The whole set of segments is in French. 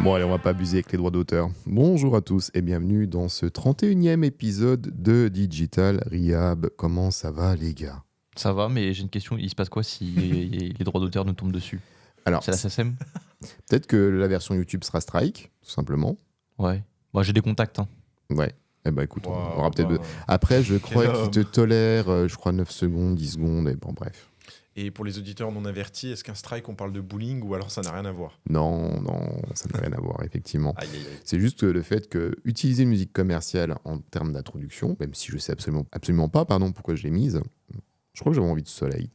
Bon allez, on va pas abuser avec les droits d'auteur. Bonjour à tous et bienvenue dans ce 31e épisode de Digital Rehab. Comment ça va les gars ? Ça va, mais j'ai une question, il se passe quoi si les droits d'auteur nous tombent dessus ? Alors, C'est la SACEM ? peut-être que la version YouTube sera strike, tout simplement. Ouais. Moi j'ai des contacts. Hein. Ouais. Eh ben écoute, on Wow, aura peut-être... bah. Après, je crois Quel qu'ils te tolèrent, je crois 9 secondes, 10 secondes, et bon bref. Et pour les auditeurs non avertis, est-ce qu'un strike, on parle de bullying ou alors ça n'a rien à voir ? Non, ça n'a rien à voir, effectivement. Aïe, aïe, aïe. C'est juste le fait que utiliser une musique commerciale en termes d'introduction, même si je sais absolument pas, pourquoi je l'ai mise, je crois que j'avais envie de soleil.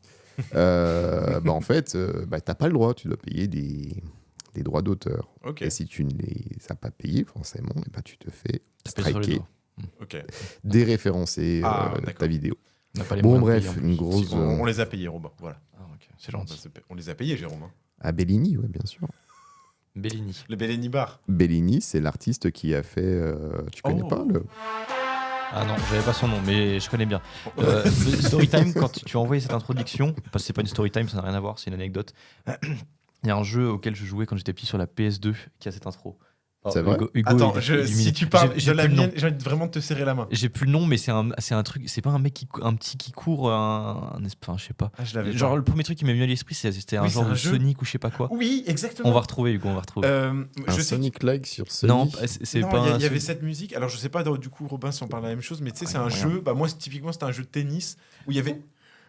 En fait, t'as pas le droit, tu dois payer des droits d'auteur. Ok, Et si tu ne les as pas payés, forcément, tu te fais Taper sur les striker, doigts. ok. déréférencer D'accord. ta vidéo. On n'a pas les Bon, moyens de bref, payer, en une plus. grosse... On les a payés, Robin. Voilà. Ah, ok. C'est gentil. On les a payés, Jérôme. Hein. À Bellini, ouais, bien sûr. Bellini. Le Bellini Bar. Bellini, c'est l'artiste qui a fait... tu connais Oh. pas le... Ah non, j'avais pas son nom, mais je connais bien. Storytime, quand tu as envoyé cette introduction, parce que c'est pas une storytime, ça n'a rien à voir, c'est une anecdote. Il y a un jeu auquel je jouais quand j'étais petit sur la PS2 qui a cette intro. C'est vrai Hugo, Attends, il est si illuminé. tu parles J'ai de la plus le nom. mienne, j'ai envie de vraiment te serrer la main. J'ai plus le nom, mais c'est un truc. C'est pas un mec un petit qui court, enfin, je sais pas. Ah, je l'avais Genre pas. le premier truc qui m'est venu à l'esprit, c'était un Oui, genre c'est un de jeu. Sonic ou je sais pas quoi. Oui, exactement. On va retrouver, Hugo, on va retrouver. Un je sais Sonic-like sur Sony. Non, c'est non, pas. il y un avait Sonic. cette musique. Alors, je sais pas, du coup, Robin, si on parle de la même chose, mais tu sais, c'est un Ouais, jeu. Moi, typiquement, c'était un jeu de tennis où il y avait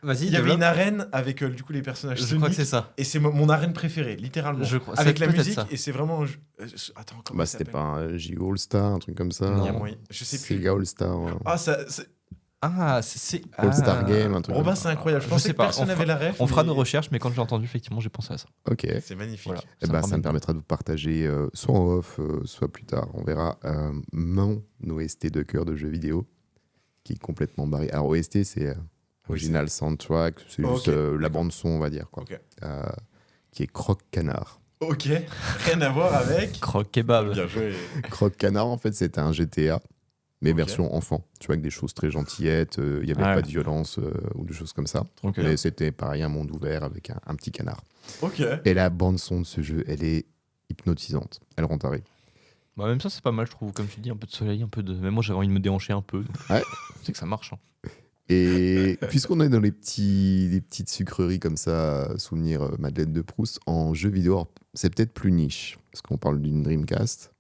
Vas-y, une développe. arène avec du coup les personnages Je crois que Sonic. c'est ça. Et c'est mon arène préférée, littéralement. Je crois- Avec c'est la peut-être musique, ça. et c'est vraiment. Attends, comment il C'était s'appelle pas un JO All-Star, un truc comme ça. Il y a moyen. Je sais plus. Sega All-Star. Ah, C'est All-Star Game, un truc Robin, comme c'est ça. incroyable. Je Je pensais sais que pas, personne on n'avait la ref. On fera mais nos recherches, mais quand j'ai entendu, effectivement, j'ai pensé à ça. Ok. C'est magnifique. Voilà. Ça me permettra de vous partager, soit en off, soit plus tard, on verra mon OST de cœur de jeu vidéo, qui est complètement barré. Alors OST, c'est original soundtrack, c'est juste Ok, la bande son, on va dire, quoi. Ok. Qui est Croque Canard. Ok, rien à voir avec. Croque kebab. Bien joué. Croque Canard, en fait, c'était un GTA, mais Ok. version enfant. Tu vois, avec des choses très gentillettes, il n'y avait Ah pas ouais. de violence ou des choses comme ça. Ok. Mais c'était pareil, un monde ouvert avec un petit canard. Ok. Et la bande son de ce jeu, elle est hypnotisante. Elle rend taré. Bah, même ça, c'est pas mal, je trouve. Comme tu dis, un peu de soleil, un peu de. Même moi, j'avais envie de me déhancher un peu. Ouais. C'est que ça marche. Hein. Et puisqu'on est dans les petites sucreries comme ça, souvenir Madeleine de Proust, en jeu vidéo, alors, c'est peut-être plus niche, parce qu'on parle d'une Dreamcast.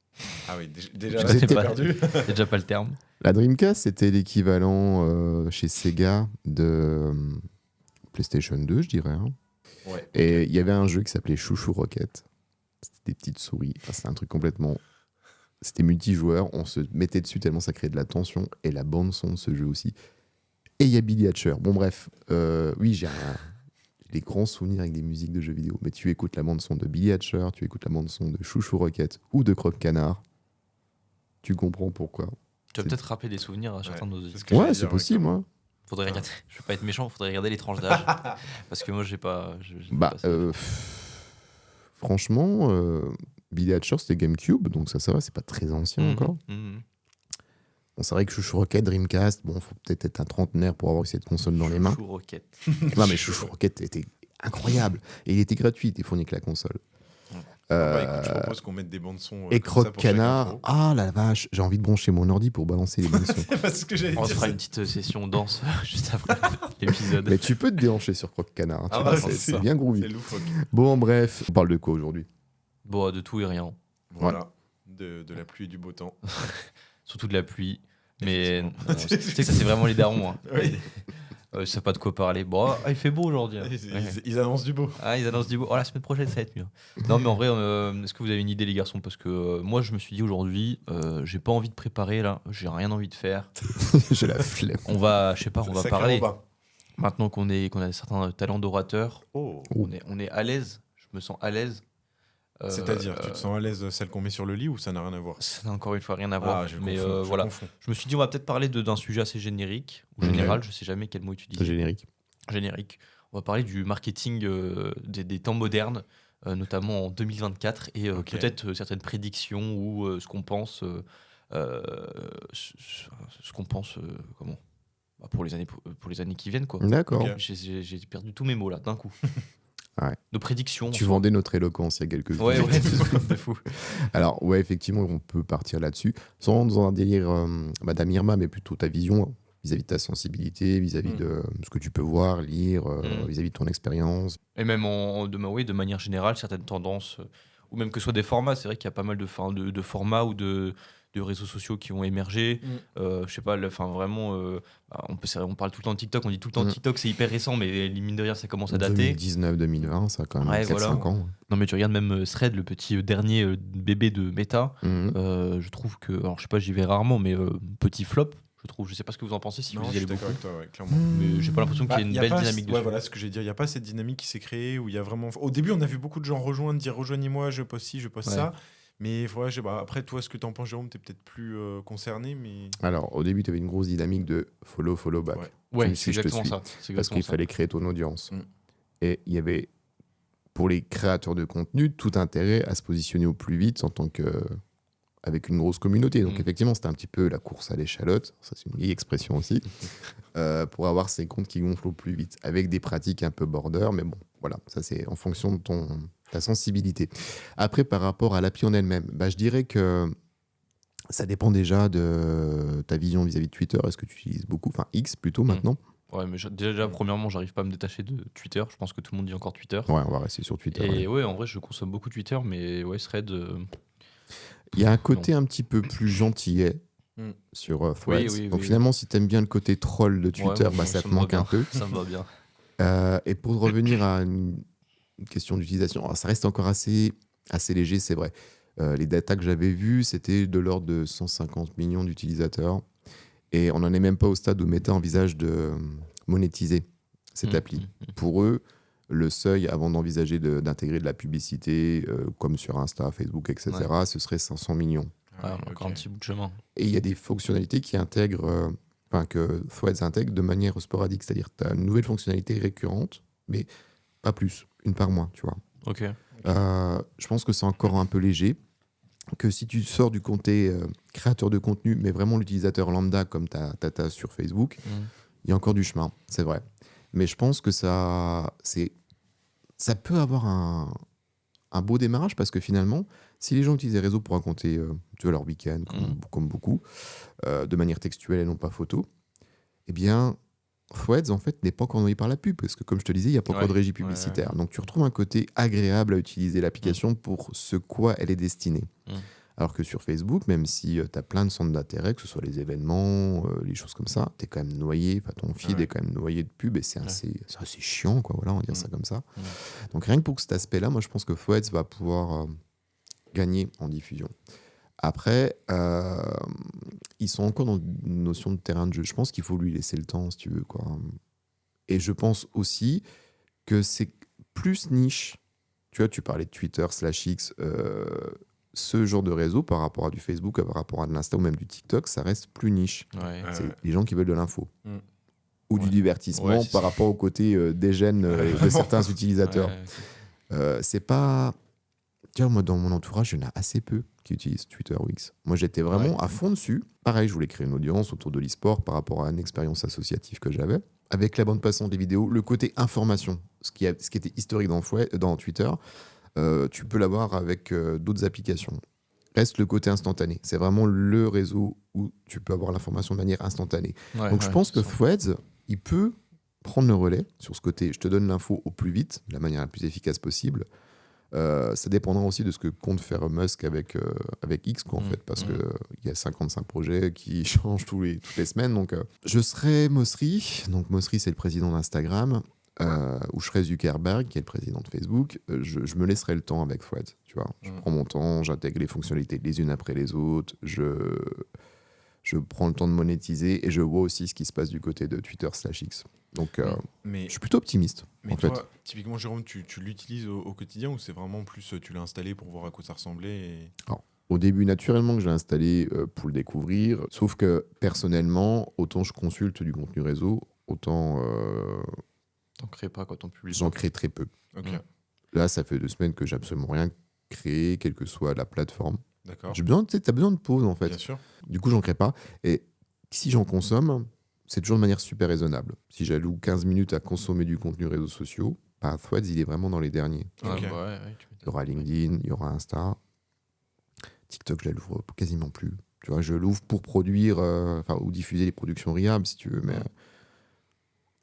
Ah oui, déjà Je là, sais t'es pas. perdu. C'est déjà pas le terme. La Dreamcast, c'était l'équivalent chez Sega de PlayStation 2, je dirais. Hein. Ouais. Et il y avait un jeu qui s'appelait Chouchou Rocket. C'était des petites souris. Enfin, c'était un truc complètement... C'était multijoueur. On se mettait dessus tellement ça créait de la tension. Et la bande-son de ce jeu aussi. Et il y a Billy Hatcher. Bon, bref. Oui, j'ai des grands souvenirs avec des musiques de jeux vidéo. Mais tu écoutes la bande-son de Billy Hatcher, tu écoutes la bande-son de Chouchou Rocket ou de Croque Canard. Tu comprends pourquoi. Tu vas peut-être rappeler des souvenirs à certains de nos c'est ce auditeurs. que j'allais Ouais, dire, c'est possible. clairement. Hein. Faudrait regarder. Je vais pas être méchant, faudrait regarder les tranches d'âge. Parce que moi, j'ai pas. j'ai Bah, pas ça. franchement, Billy Hatcher, c'était GameCube, donc ça va, c'est pas très ancien encore. Mhm. Bon, c'est vrai que Chouchou Rocket, Dreamcast, bon, faut peut-être être un trentenaire pour avoir cette console dans les mains. Chouchou Rocket. Non, mais Chouchou Rocket était incroyable. Et il était gratuit, il était fourni avec la console. Bah, écoute, je propose qu'on mette des bandes son. Et comme ça Croque pour chaque Canard, intro. ah la vache, j'ai envie de brancher mon ordi pour balancer les bandes son. C'est pas ce que j'allais On se dire. fera une petite session danse juste après l'épisode. Mais tu peux te déhancher sur Croque Canard, hein, tu Ah vois, bah, c'est c'est- bien C'est groovy. loufoque. Bon, bref, on parle de quoi aujourd'hui? Bon, de tout et rien. Voilà. De la pluie et du beau temps. Surtout de la pluie. Mais Effectivement. non, tu sais que ça, c'est vraiment les darons. Hein. Oui. Ils savent pas de quoi parler. Bon, il fait beau aujourd'hui. Hein. Ils annoncent du beau. Ah, ils annoncent du beau. Oh, la semaine prochaine, ça va être mieux. Non, mais en vrai, est-ce que vous avez une idée, les garçons? Parce que moi, je me suis dit aujourd'hui, j'ai pas envie de préparer là. J'ai rien envie de faire. J'ai la flemme. On va, je sais pas, on va Sacré parler. Robin. Maintenant qu'on a certains talents d'orateur, Oh. on est à l'aise. Je me sens à l'aise. C'est-à-dire, tu te sens à l'aise celle qu'on met sur le lit ou ça n'a rien à voir? Ça n'a encore une fois rien à voir. Ah, je mais confonds, je voilà. confonds. Je me suis dit, on va peut-être parler d'un sujet assez générique ou général. Je sais jamais quel mot utiliser. Générique. Générique. On va parler du marketing des temps modernes notamment en 2024, et Ok. peut-être certaines prédictions ou ce qu'on pense, ce qu'on pense comment Bah, pour les années qui viennent, quoi. D'accord. Ok. J'ai perdu tous mes mots là d'un coup. Ouais. Nos prédictions. en Tu soi. vendais notre éloquence il y a quelques Ouais, minutes. ouais, de fou. Alors, ouais, effectivement, on peut partir là-dessus. Sans dans un délire Madame Irma, mais plutôt ta vision vis-à-vis de ta sensibilité, vis-à-vis de ce que tu peux voir, lire, vis-à-vis de ton expérience. Et même de manière générale, certaines tendances, ou même que ce soit des formats, c'est vrai qu'il y a pas mal de formats ou de réseaux sociaux qui ont émergé. Je sais pas, vraiment, bah, on parle tout le temps de TikTok, on dit tout le temps Mm. TikTok, c'est hyper récent, mais mine de rien, ça commence à dater. 2019-2020, ça a quand même Ouais, 4-5 voilà. ans. Non, mais tu regardes même Thread, le petit dernier bébé de Meta, Mhm. je trouve que, alors je sais pas, j'y vais rarement, mais petit flop, je trouve. Je sais pas ce que vous en pensez, si Non, vous je y allez suis d'accord beaucoup. avec toi, ouais, clairement. Mais j'ai pas l'impression qu'il y ait une Y a belle pas dynamique ouais, dessus. voilà ce que j'ai dit. Il n'y a pas cette dynamique qui s'est créée où il y a vraiment. Au début, on a vu beaucoup de gens rejoindre, dire rejoignez-moi, je poste ci, je poste Ouais. ça. Mais ouais, après, toi, ce que tu en penses, Jérôme, tu es peut-être plus concerné. Mais Alors, au début, tu avais une grosse dynamique de follow, follow back. Ouais. Tu Ouais, me c'est suis, je te exactement suis. ça. C'est Parce exactement qu'il ça. fallait créer ton audience. Mm. Et il y avait, pour les créateurs de contenu, tout intérêt à se positionner au plus vite en tant que avec une grosse communauté. Donc, Mm. effectivement, c'était un petit peu la course à l'échalote. Ça, c'est une vieille expression aussi. Pour avoir ces comptes qui gonflent au plus vite. Avec des pratiques un peu border. Mais bon, voilà. Ça, c'est en fonction de ta sensibilité. Après, par rapport à l'appli en elle-même, bah, je dirais que ça dépend déjà de ta vision vis-à-vis de Twitter. Est-ce que tu utilises beaucoup, enfin X plutôt maintenant? Ouais, mais déjà, premièrement, j'arrive pas à me détacher de Twitter. Je pense que tout le monde dit encore Twitter. Ouais, on va rester sur Twitter. Et Ouais. ouais, en vrai, je consomme beaucoup Twitter, mais ouais, Thread. Il y a un côté un petit peu plus gentillet Mm. sur Threads. Oui, oui, Donc oui, finalement, si tu aimes bien le côté troll de Twitter, Ouais, bah, ça ça te me va manque un bien. peu. Ça me va bien. Et pour revenir à une question d'utilisation, alors, ça reste encore assez léger, c'est vrai. Les datas que j'avais vues, c'était de l'ordre de 150 millions d'utilisateurs. Et on n'en est même pas au stade où Meta envisage de monétiser cette appli. Pour eux, le seuil avant d'envisager d'intégrer de la publicité, comme sur Insta, Facebook, etc., ce serait 500 millions. Ouais, on a encore un petit bout de chemin. Et il y a des fonctionnalités qui intègrent, que Threads intègre de manière sporadique. C'est-à-dire que tu as une nouvelle fonctionnalité récurrente, mais pas plus, une par mois, tu vois. Ok. Je pense que c'est encore un peu léger. Que si tu sors du côté créateur de contenu, mais vraiment l'utilisateur lambda comme t'as sur Facebook, il y a encore du chemin, c'est vrai. Mais je pense que ça peut avoir un beau démarrage parce que finalement, si les gens utilisent les réseaux pour raconter tu vois, leur week-end, comme beaucoup, de manière textuelle et non pas photo, eh bien, Threads, en fait, n'est pas encore noyé par la pub parce que, comme je te disais, il n'y a pas encore de régie publicitaire. Donc, tu retrouves un côté agréable à utiliser l'application pour ce quoi elle est destinée. Alors que sur Facebook, même si tu as plein de centres d'intérêt, que ce soit les événements, les choses comme ça, tu es quand même noyé, ton feed est quand même noyé de pub et c'est assez chiant, quoi, voilà, on va dire ça comme ça. Donc rien que pour cet aspect-là, moi je pense que Threads va pouvoir gagner en diffusion. Après, ils sont encore dans une notion de terrain de jeu. Je pense qu'il faut lui laisser le temps, si tu veux, quoi. Et je pense aussi que c'est plus niche. Tu vois, tu parlais de Twitter /X, ce genre de réseau par rapport à du Facebook, par rapport à de l'Insta ou même du TikTok, ça reste plus niche. C'est les gens qui veulent de l'info. Ou du divertissement par rapport au côté dégène de certains utilisateurs. C'est pas... Tu vois, moi, dans mon entourage, il y en a assez peu qui utilisent Twitter ou X. Moi, j'étais vraiment à fond dessus. Pareil, je voulais créer une audience autour de l'e-sport par rapport à une expérience associative que j'avais. Avec la bande passante des vidéos, le côté information, ce qui était historique dans Twitter, tu peux l'avoir avec d'autres applications. Reste le côté instantané. C'est vraiment le réseau où tu peux avoir l'information de manière instantanée. Donc, je pense que Threads, il peut prendre le relais sur ce côté. Je te donne l'info au plus vite, de la manière la plus efficace possible. Ça dépendra aussi de ce que compte faire Musk avec X, quoi, en fait, parce qu'il y a 55 projets qui changent toutes les semaines. Donc, je serai Mosseri. Donc, Mosseri, c'est le président d'Instagram. Ou je serai Zuckerberg, qui est le président de Facebook. Je me laisserai le temps avec Threads. Tu vois, je prends mon temps, j'intègre les fonctionnalités les unes après les autres. Je prends le temps de monétiser et je vois aussi ce qui se passe du côté de Twitter /X. Donc, je suis plutôt optimiste. Mais en toi, fait. typiquement, Jérôme, tu l'utilises au quotidien ou c'est vraiment plus tu l'as installé pour voir à quoi ça ressemblait Alors, au début, naturellement, que j'ai installé pour le découvrir. Sauf que personnellement, autant je consulte du contenu réseau, autant T'en crées pas quand on publie. j'en crée très peu. Ok. Là, ça fait 2 semaines que j'ai absolument rien créé, quelle que soit la plateforme. D'accord. Tu as besoin de pause, en fait. Bien sûr. Du coup, j'en crée pas. Et si j'en consomme, c'est toujours de manière super raisonnable. Si j'alloue 15 minutes à consommer du contenu réseaux sociaux, Threads, il est vraiment dans les derniers. Ouais, Ok. bah ouais, tu Il y aura LinkedIn, il y aura Insta. TikTok, je l'ouvre quasiment plus. Tu vois, je l'ouvre pour produire, ou diffuser les productions Riab, si tu veux. Mais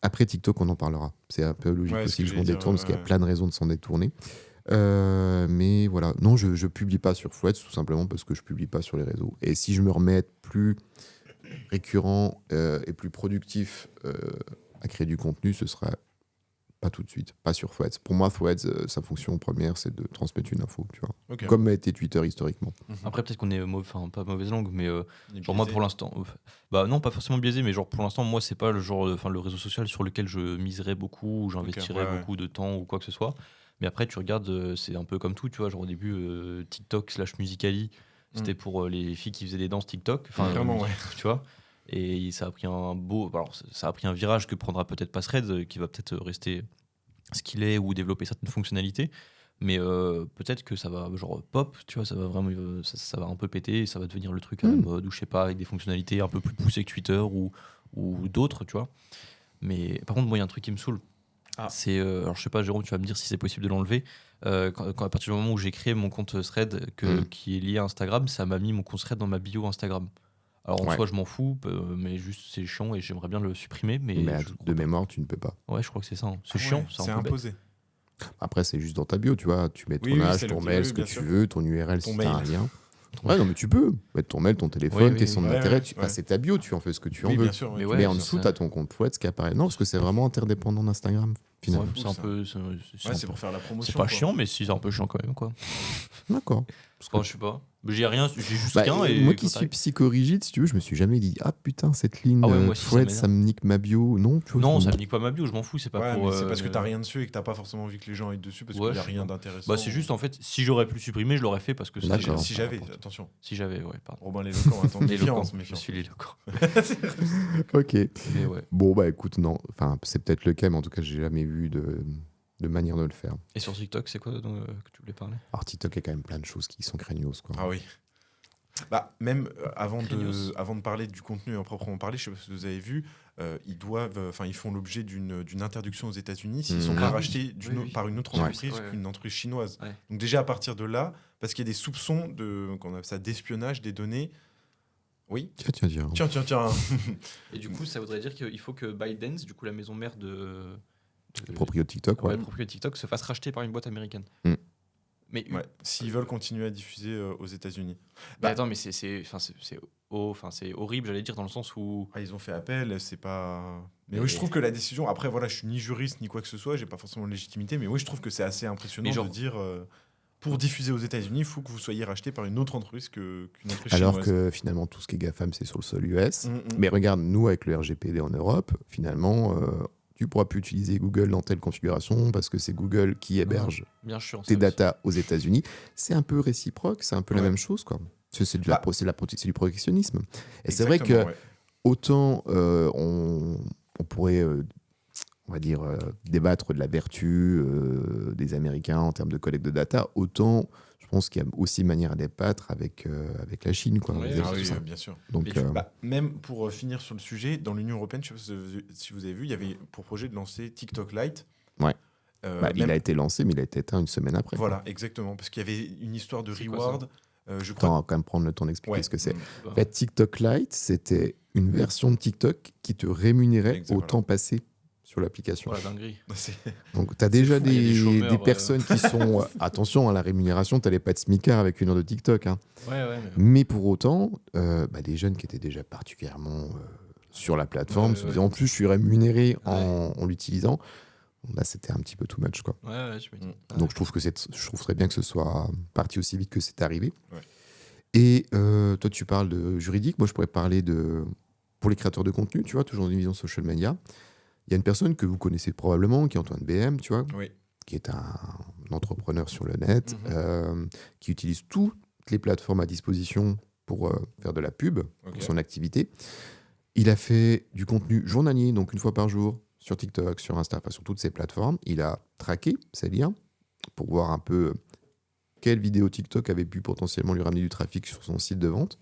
après TikTok, on en parlera. C'est un peu logique Ouais, ce aussi que que je j'allais m'en dire, détourne, parce qu'il y a ouais. plein de raisons de s'en détourner. Mais voilà, non, je publie pas sur Threads, tout simplement parce que je publie pas sur les réseaux. Et si je me remets à être plus récurrent et plus productif à créer du contenu, ce sera pas tout de suite, pas sur Threads. Pour moi, Threads, sa fonction première, c'est de transmettre une info, tu vois. Ok. Comme a été Twitter historiquement. Après, peut-être qu'on est pas mauvaise langue, mais Il est genre moi biaisé. pour l'instant, bah non, pas forcément biaisé, mais genre pour l'instant, moi c'est pas le genre, le réseau social sur lequel je miserais beaucoup, ou j'investirais ouais, ouais. beaucoup de temps ou quoi que ce soit. Mais après, tu regardes, c'est un peu comme tout, tu vois. Genre au début, TikTok / Musical.ly, c'était pour les filles qui faisaient des danses TikTok, enfin, Clairement, musique, tu vois. Et ça a pris ça a pris un virage que prendra peut-être pas Threads, qui va peut-être rester ce qu'il est ou développer certaines fonctionnalités. Mais peut-être que ça va genre pop, tu vois, ça va vraiment ça va un peu péter et ça va devenir le truc à la mode ou je sais pas, avec des fonctionnalités un peu plus poussées que Twitter ou d'autres, tu vois. Mais par contre, moi, il y a un truc qui me saoule. Ah. C'est alors je sais pas, Jérôme, tu vas me dire si c'est possible de l'enlever. À partir du moment où j'ai créé mon compte Thread qui est lié à Instagram, ça m'a mis mon compte Thread dans ma bio Instagram. Alors en Ouais. soi, je m'en fous, mais juste c'est chiant et j'aimerais bien le supprimer. Mais Mais je crois de pas. mémoire, tu ne peux pas. Ouais, je crois que c'est ça. Hein. C'est Ah chiant, ouais, c'est c'est un peu bête. imposé. Après, c'est juste dans ta bio, tu vois. Tu mets ton Oui, âge, c'est ton le- mail, oui, ce que bien tu sûr. veux, ton URL Ton si t'as un mail. lien. Ouais, non, mais tu peux mettre ton mail, ton téléphone, Oui, tes oui, centres oui. d'intérêt. Ouais, ouais. C'est ta bio, tu en fais ce que tu en Oui, veux. bien sûr. Mais ouais. ouais, Mais en c'est dessous, ça. tu as ton compte Threads qui apparaît. Non, parce que c'est vraiment interdépendant d'Instagram, Ouais, finalement. c'est un ça. peu. Ouais, c'est pour faire la promotion. C'est pas quoi. chiant, mais si, c'est un peu chiant quand même, quoi. D'accord. Enfin, je sais pas. Mais j'ai rien, j'ai juste Bah, rien. Et moi qui quand suis t'arrives- psychorigide, si tu veux, je me suis jamais dit ah putain, cette ligne Ah ouais, moi aussi, ça Threads, m'énerve. ça me nique ma bio. Non, tu vois. Non, ça me- me nique pas ma bio, je m'en fous, c'est pas Ouais, pour. mais c'est parce que t'as rien dessus et que t'as pas forcément envie que les gens aillent dessus parce Ouais, qu'il y a je sais rien pas. d'intéressant. Bah, c'est juste en fait, si j'aurais pu le supprimer, je l'aurais fait parce que D'accord. Si j'avais, n'importe. attention. Si j'avais, ouais, pardon. Robin l'éloquent, attends, L'éloquent, méfiance, je méfiance. suis l'éloquent. Ok. Mais ouais. Bon, bah écoute, non. Enfin, c'est peut-être le cas, mais en tout cas, j'ai jamais vu de manière de le faire. Et sur TikTok, c'est quoi que tu voulais parler? Alors, TikTok, il y a quand même plein de choses qui sont craignos, quoi. Ah oui. Bah, même Craignos. avant de parler du contenu en proprement parler, je sais pas si vous avez vu, ils font l'objet d'une interdiction aux États-Unis s'ils sont Mhm. pas Ah oui. rachetés Oui. par une autre Ouais. entreprise Ouais. qu'une entreprise chinoise. Ouais. Donc déjà à partir de là, parce qu'il y a des soupçons qu'on appelle ça d'espionnage des données. Oui. Tiens. Tiens. Et du coup, ça voudrait dire qu'il faut que ByteDance, du coup la maison mère de Proprio de TikTok, ouais. le propriétaire de TikTok, se fasse racheter par une boîte américaine. Mm. Mais, Ouais. S'ils veulent continuer à diffuser aux États-Unis. mais Bah- attends, mais c'est horrible, j'allais dire, dans le sens où. Ah, ils ont fait appel, c'est pas. Mais Mais- oui, je trouve que la décision. Après, voilà, je suis ni juriste ni quoi que ce soit, j'ai pas forcément de légitimité, mais oui, je trouve que c'est assez impressionnant Mais genre- de dire. Pour diffuser aux États-Unis, il faut que vous soyez racheté par une autre entreprise qu'une entreprise Alors chinoise. que finalement, tout ce qui est GAFAM, c'est sur le sol US. Mm, mm. Mais regarde, nous, avec le RGPD en Europe, finalement, tu pourras plus utiliser Google dans telle configuration parce que c'est Google qui héberge Bien sûr. tes data aux États-Unis. C'est un peu réciproque, c'est un peu la Ouais. même chose, quoi. C'est Bah, c'est du protectionnisme. Et c'est vrai que Exactement, ouais. autant on pourrait, on va dire, débattre de la vertu des Américains en termes de collecte de data, autant je pense qu'il y a aussi manière à débattre avec la Chine, quoi. Ouais, vis-à-vis Ah de oui, ça. bien sûr. Donc, Mais Bah, même pour finir sur le sujet, dans l'Union européenne, je sais pas si vous avez vu, il y avait pour projet de lancer TikTok Lite. Ouais. Il même- a été lancé, mais il a été éteint une semaine après. quoi. Voilà, exactement, parce qu'il y avait une histoire de C'est quoi, reward. Je crois. Attends, on va quand même prendre le temps d'expliquer Ouais. ce que c'est. Mm. En fait, TikTok Lite, c'était une version de TikTok qui te rémunérait Exact, au voilà. temps passé sur l'application. Voilà, dinguerie. C'est- Donc, tu as déjà fou, il y a des chômeurs, des personnes qui sont... attention, à la rémunération, tu n'allais pas de smicard avec une heure de TikTok. Hein. Ouais. Mais pour autant, des jeunes qui étaient déjà particulièrement sur la plateforme se disaient, en plus, je suis rémunéré en l'utilisant. Là, c'était un petit peu too much, quoi. Ouais, tu m'étonnes. Donc je trouve très bien que ce soit parti aussi vite que c'est arrivé. Ouais. Et toi, tu parles de juridique. Moi, je pourrais parler pour les créateurs de contenu, tu vois, toujours dans une vision social media. Il y a une personne que vous connaissez probablement, qui est Antoine BM, tu vois, Oui. qui est un entrepreneur sur le net, qui utilise toutes les plateformes à disposition pour faire de la pub, Ok. pour son activité. Il a fait du contenu journalier, donc une fois par jour, sur TikTok, sur Insta, enfin sur toutes ces plateformes. Il a traqué ces liens pour voir un peu quelle vidéo TikTok avait pu potentiellement lui ramener du trafic sur son site de vente.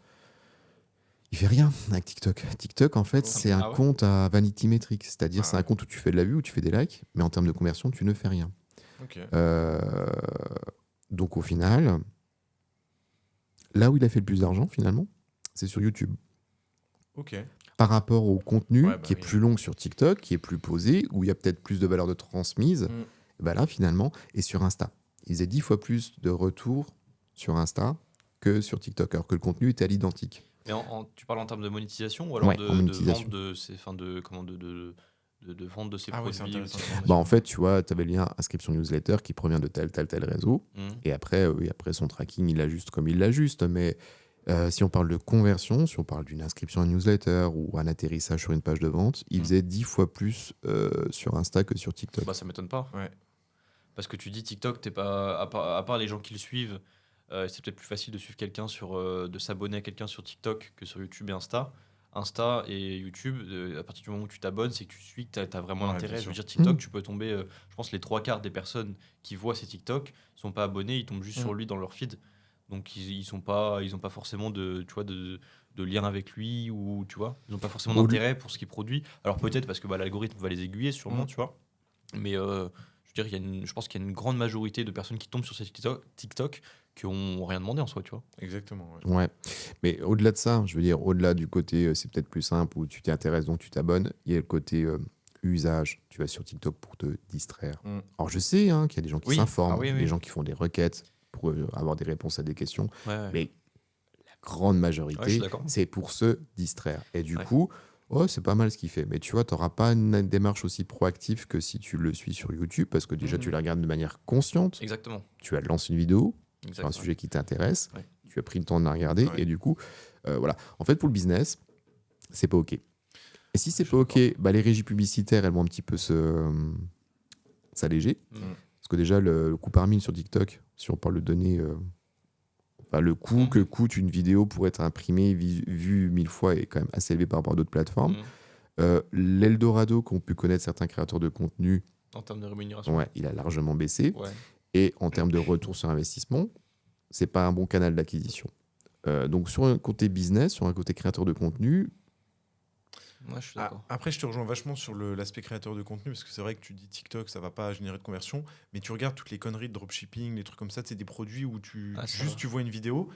Il fait rien avec TikTok. TikTok, en fait, c'est un compte à vanity metrics, c'est-à-dire c'est un compte où tu fais de la vue, où tu fais des likes, mais en termes de conversion, tu ne fais rien. Ok. Donc au final, là où il a fait le plus d'argent, finalement, c'est sur YouTube. Ok. Par rapport au contenu Ouais, bah qui est oui. plus long sur TikTok, qui est plus posé, où il y a peut-être plus de valeur de transmise, bah là, finalement, et sur Insta. Il faisait 10 fois plus de retours sur Insta que sur TikTok, alors que le contenu était à l'identique. Mais tu parles en termes de monétisation ou alors Ouais, en de monétisation. vente de ces, enfin de vente de ces Ah ouais, c'est produits ou intéressant. ces informations. Bah en fait, tu vois, tu avais le lien inscription newsletter qui provient de tel réseau. Mhm. Et après, oui, après son tracking, il l'ajuste comme il l'ajuste. Mais si on parle de conversion, si on parle d'une inscription à une newsletter ou un atterrissage sur une page de vente, il faisait 10 fois plus sur Insta que sur TikTok. Bah ça m'étonne pas. Ouais. Parce que tu dis TikTok, t'es pas à part les gens qui le suivent, c'est peut-être plus facile de suivre quelqu'un de s'abonner à quelqu'un sur TikTok que sur YouTube et Insta. Insta et YouTube, à partir du moment où tu t'abonnes, c'est que tu suis, que tu as vraiment Ouais, l'intérêt. bien Je veux sûr. dire, TikTok, tu peux tomber, je pense, les trois quarts des personnes qui voient ces TikTok sont pas abonnés, ils tombent juste sur lui dans leur feed. Donc ils ont pas forcément tu vois, de lien avec lui ou tu vois, ils ont pas forcément d'intérêt pour ce qu'il produit. Alors peut-être parce que l'algorithme va les aiguiller sûrement, tu vois. Mais je veux dire, je pense qu'il y a une grande majorité de personnes qui tombent sur ces TikTok qui ont rien demandé en soi, tu vois. Exactement. Ouais. Ouais, mais au-delà de ça, je veux dire, au-delà du côté c'est peut-être plus simple où tu t'intéresses donc tu t'abonnes, il y a le côté usage. Tu vas sur TikTok pour te distraire. Alors je sais qu'il y a des gens qui s'informent, des gens qui font des requêtes pour avoir des réponses à des questions, mais la grande majorité, c'est pour se distraire. Et du coup, c'est pas mal ce qu'il fait. Mais tu vois, tu n'auras pas une démarche aussi proactive que si tu le suis sur YouTube, parce que déjà, tu la regardes de manière consciente. Exactement. Tu as lancé une vidéo sur un sujet qui t'intéresse. Tu as pris le temps de la regarder. Et du coup, voilà. En fait, pour le business, c'est pas OK. Et si c'est pas OK, bah, les régies publicitaires, elles vont un petit peu s'alléger. Parce que déjà, le coût par mille sur TikTok, si on parle de données... le coût que coûte une vidéo pour être imprimée, vue 1000 fois est quand même assez élevé par rapport à d'autres plateformes. L'Eldorado qu'ont pu connaître certains créateurs de contenu, en termes de rémunération, il a largement baissé. Et en termes de retour sur investissement, c'est pas un bon canal d'acquisition. Donc sur un côté business, sur un côté créateur de contenu... Ouais, je suis d'accord. Après, je te rejoins vachement sur l'aspect créateur de contenu, parce que c'est vrai que tu dis TikTok, ça va pas générer de conversion, mais tu regardes toutes les conneries de dropshipping, les trucs comme ça, c'est des produits où tu vois une vidéo.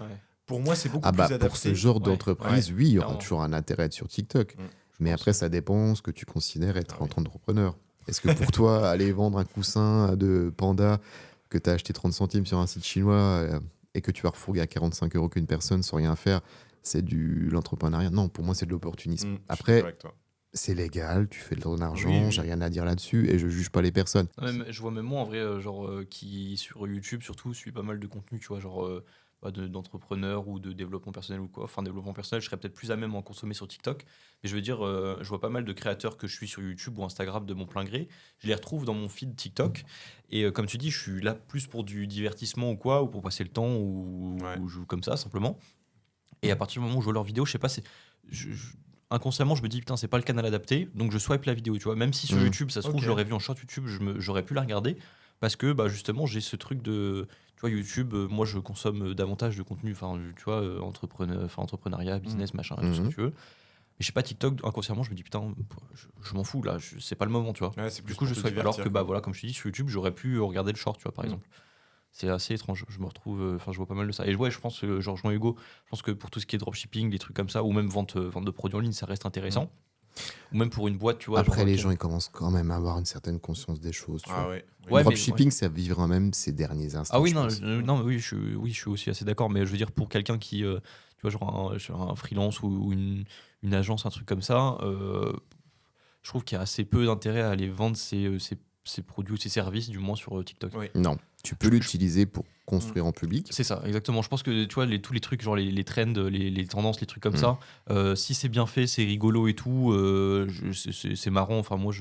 Pour moi, c'est beaucoup plus adapté. Pour ce genre d'entreprise, oui, il y aura toujours un intérêt sur TikTok. Mais après, ça dépend ce que tu considères être entrepreneur. Est-ce que pour toi, aller vendre un coussin de panda que tu as acheté 30 centimes sur un site chinois et que tu vas refourguer à 45 € qu'une personne sans rien faire, c'est de l'entrepreneuriat? Non, pour moi, c'est de l'opportunisme. Après, c'est légal, tu fais de ton argent, j'ai rien à dire là-dessus et je juge pas les personnes. Je vois même moi, en vrai, qui sur YouTube, surtout, suit pas mal de contenu, tu vois, d'entrepreneurs ou de développement personnel ou quoi. Enfin, développement personnel, je serais peut-être plus à même en consommer sur TikTok. Mais je veux dire, je vois pas mal de créateurs que je suis sur YouTube ou Instagram de mon plein gré. Je les retrouve dans mon feed TikTok. Et comme tu dis, je suis là plus pour du divertissement ou quoi, ou pour passer le temps, ou comme ça, simplement. Et à partir du moment où je vois leurs vidéos, je sais pas, inconsciemment, je me dis, putain, c'est pas le canal adapté. Donc je swipe la vidéo, tu vois. Même si sur YouTube, ça se trouve, je l'aurais vu en short YouTube, j'aurais pu la regarder. Parce que justement, j'ai ce truc de... Tu vois, YouTube, moi, je consomme davantage de contenu, tu vois, entrepreneuriat, business, machin, tout ce que tu veux. Mais je sais pas, TikTok, inconsciemment, je me dis, putain, je m'en fous, là, c'est pas le moment, tu vois. Du coup, je swipe. Alors que, voilà, comme je te dis, sur YouTube, j'aurais pu regarder le short, tu vois, par exemple. C'est assez étrange, je me retrouve, je vois pas mal de ça. Et je pense, je rejoins Hugo, je pense que pour tout ce qui est dropshipping, des trucs comme ça, ou même vente de produits en ligne, ça reste intéressant. Ou même pour une boîte, tu vois. Après, les gens, ils commencent quand même à avoir une certaine conscience des choses. Tu vois. Ouais, dropshipping, ça vivra même ses derniers instants. Ah oui, je suis aussi assez d'accord, mais je veux dire, pour quelqu'un qui, tu vois, genre un freelance ou une agence, un truc comme ça, je trouve qu'il y a assez peu d'intérêt à aller vendre ses produits ou ses services, du moins sur TikTok. Non, tu peux l'utiliser pour construire en public. C'est ça, exactement. Je pense que tu vois, tous les trucs, genre les trends, les tendances, les trucs comme ça, si c'est bien fait, c'est rigolo et tout, c'est marrant. Enfin, moi,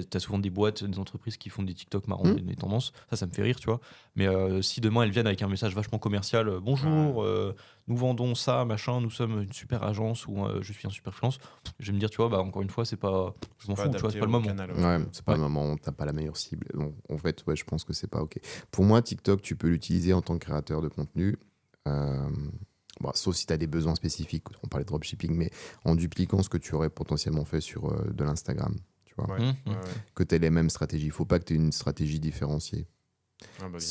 t'as souvent des boîtes, des entreprises qui font des TikTok marrants, des tendances. Ça me fait rire, tu vois. Mais si demain elles viennent avec un message vachement commercial, bonjour, nous vendons ça, machin, nous sommes une super agence ou je suis un super freelance, je vais me dire, tu vois, encore une fois, je m'en fous, tu vois, c'est pas le moment. C'est pas le moment, t'as pas la meilleure cible. Bon, en fait, je pense que c'est pas OK. Pour moi, TikTok, tu peux l'utiliser en tant que créateur de contenu. Sauf si tu as des besoins spécifiques, on parlait de dropshipping, mais en dupliquant ce que tu aurais potentiellement fait sur de l'Instagram. Tu vois, que tu aies les mêmes stratégies. Il ne faut pas que tu aies une stratégie différenciée.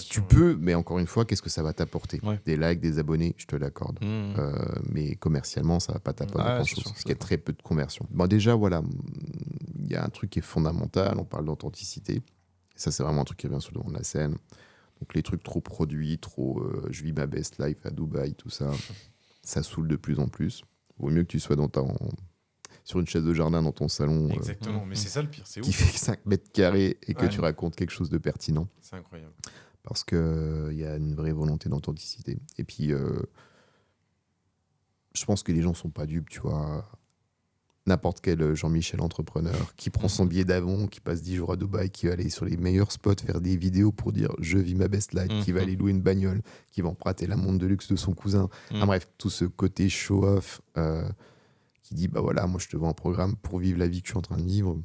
Tu peux, mais encore une fois, qu'est-ce que ça va t'apporter ? Des likes, des abonnés, je te l'accorde. Mais commercialement, ça ne va pas t'apporter grand-chose. Parce qu'il y a très peu de conversion. Déjà, voilà, il y a un truc qui est fondamental. On parle d'authenticité. Ça, c'est vraiment un truc qui revient sur le devant de la scène. Donc les trucs trop produits, trop je vis ma best life à Dubaï, tout ça, ça saoule de plus en plus. Vaut mieux que tu sois sur une chaise de jardin dans ton salon. Exactement, mais c'est ça le pire, c'est qui fait 5 mètres carrés et que tu racontes quelque chose de pertinent. C'est incroyable. Parce qu'il y a une vraie volonté d'authenticité. Et puis, je pense que les gens ne sont pas dupes, tu vois. N'importe quel Jean-Michel entrepreneur qui prend son billet d'avion, qui passe 10 jours à Dubaï, qui va aller sur les meilleurs spots, faire des vidéos pour dire je vis ma best life, qui va aller louer une bagnole, qui va emprunter la montre de luxe de son cousin. Bref, tout ce côté show-off qui dit bah voilà, moi je te vends un programme pour vivre la vie que je suis en train de vivre.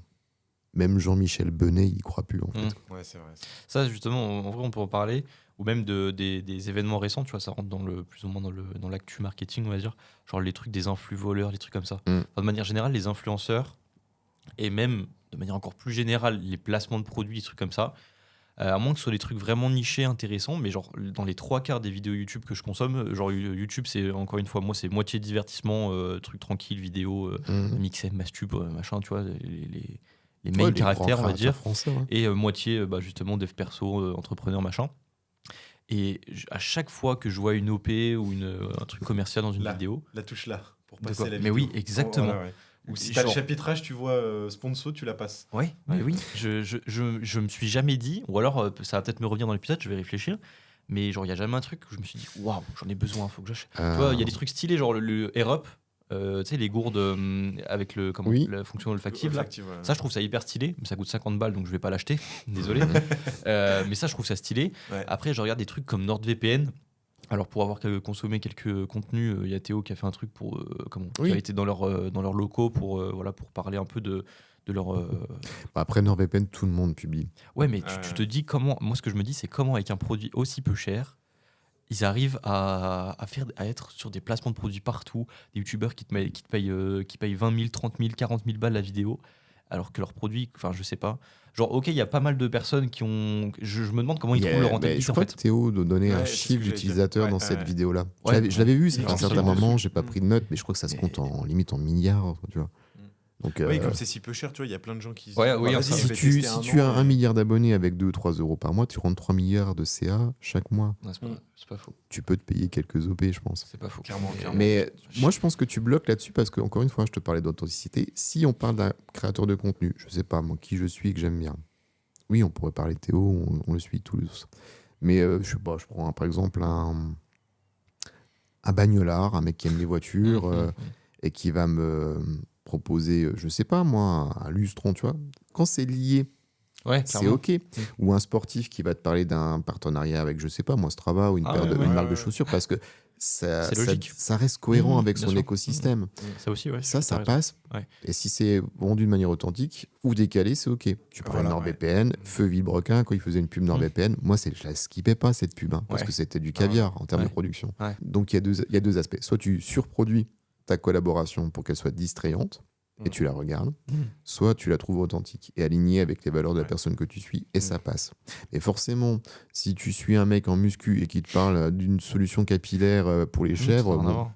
Même Jean-Michel Benet, il y croit plus en fait. Ouais, c'est vrai. Ça, justement, en vrai, on peut en parler. Ou même des événements récents, tu vois, ça rentre plus ou moins dans l'actu marketing, on va dire. Genre les trucs des influx voleurs, les trucs comme ça. Enfin, de manière générale, les influenceurs, et même de manière encore plus générale, les placements de produits, des trucs comme ça, à moins que ce soit des trucs vraiment nichés, intéressants, mais genre dans les 3/4 des vidéos YouTube que je consomme, genre YouTube, c'est encore une fois, moi, c'est moitié divertissement, truc tranquille, vidéo, mixem, mastube, machin, tu vois, les main caractères, on va dire, français, et moitié justement dev perso, entrepreneur, machin. Et à chaque fois que je vois une OP ou un truc commercial dans une vidéo, la touche là pour passer la vidéo. Mais oui, exactement. Ou si tu as le chapitrage, tu vois sponsor, tu la passes. Mais oui, je me suis jamais dit, ou alors ça va peut-être me revenir dans l'épisode, je vais réfléchir, mais genre il y a jamais un truc où je me suis dit waouh, j'en ai besoin, faut que j'achète. Tu vois, il y a des trucs stylés, genre le Air Up. Tu sais, les gourdes avec la fonction olfactive là. Ça, je trouve ça hyper stylé, mais ça coûte 50 balles, donc je vais pas l'acheter. Désolé. Mais ça, je trouve ça stylé. Après, je regarde des trucs comme NordVPN. Alors, pour avoir consommé quelques contenus, il y a Théo qui a fait un truc qui a été dans leurs locaux pour parler un peu de leur. Après NordVPN, tout le monde publie. Ouais, mais tu te dis comment. Moi, ce que je me dis, c'est comment avec un produit aussi peu cher, ils arrivent à être sur des placements de produits partout, des youtubeurs qui payent 20 000, 30 000, 40 000 balles la vidéo, alors que leurs produits, enfin je sais pas. Genre ok, il y a pas mal de personnes qui ont... Je me demande comment ils trouvent leur rentabilité. Je crois que Théo donnait un chiffre d'utilisateurs dans cette vidéo-là. Je l'avais vu, c'est à un certain moment, j'ai pas pris de notes, mais je crois que ça se compte limite en milliards, tu vois. Donc, oui, comme c'est si peu cher, tu vois, il y a plein de gens qui... si tu as 1 milliard d'abonnés avec 2 ou 3 euros par mois, tu rentres 3 milliards de CA chaque mois. C'est pas faux. Tu peux te payer quelques OP, je pense. C'est pas faux. Clairement. Mais moi, je pense que tu bloques là-dessus parce que, encore une fois, je te parlais d'authenticité. Si on parle d'un créateur de contenu, je sais pas, moi, qui je suis et que j'aime bien. Oui, on pourrait parler de Théo, on le suit tous. Mais je sais pas, je prends par exemple un bagnolard, un mec qui aime les voitures et qui va me proposer, je sais pas moi, un lustron, tu vois. Quand c'est lié, c'est ok. Ou un sportif qui va te parler d'un partenariat avec, je sais pas moi, Strava ou une marque de chaussures, parce que ça reste cohérent avec son écosystème. Ça aussi, ça passe. Et si c'est vendu de manière authentique ou décalé, c'est ok. Tu parlais de NordVPN, Feu Villebrequin, quand il faisait une pub NordVPN, moi je la skippais pas cette pub, parce que c'était du caviar en termes de production. Donc il y a deux aspects. Soit tu surproduis ta collaboration pour qu'elle soit distrayante et tu la regardes, soit tu la trouves authentique et alignée avec les valeurs de la personne que tu suis et ça passe. Mais forcément, si tu suis un mec en muscu et qui te parle d'une solution capillaire pour les chèvres...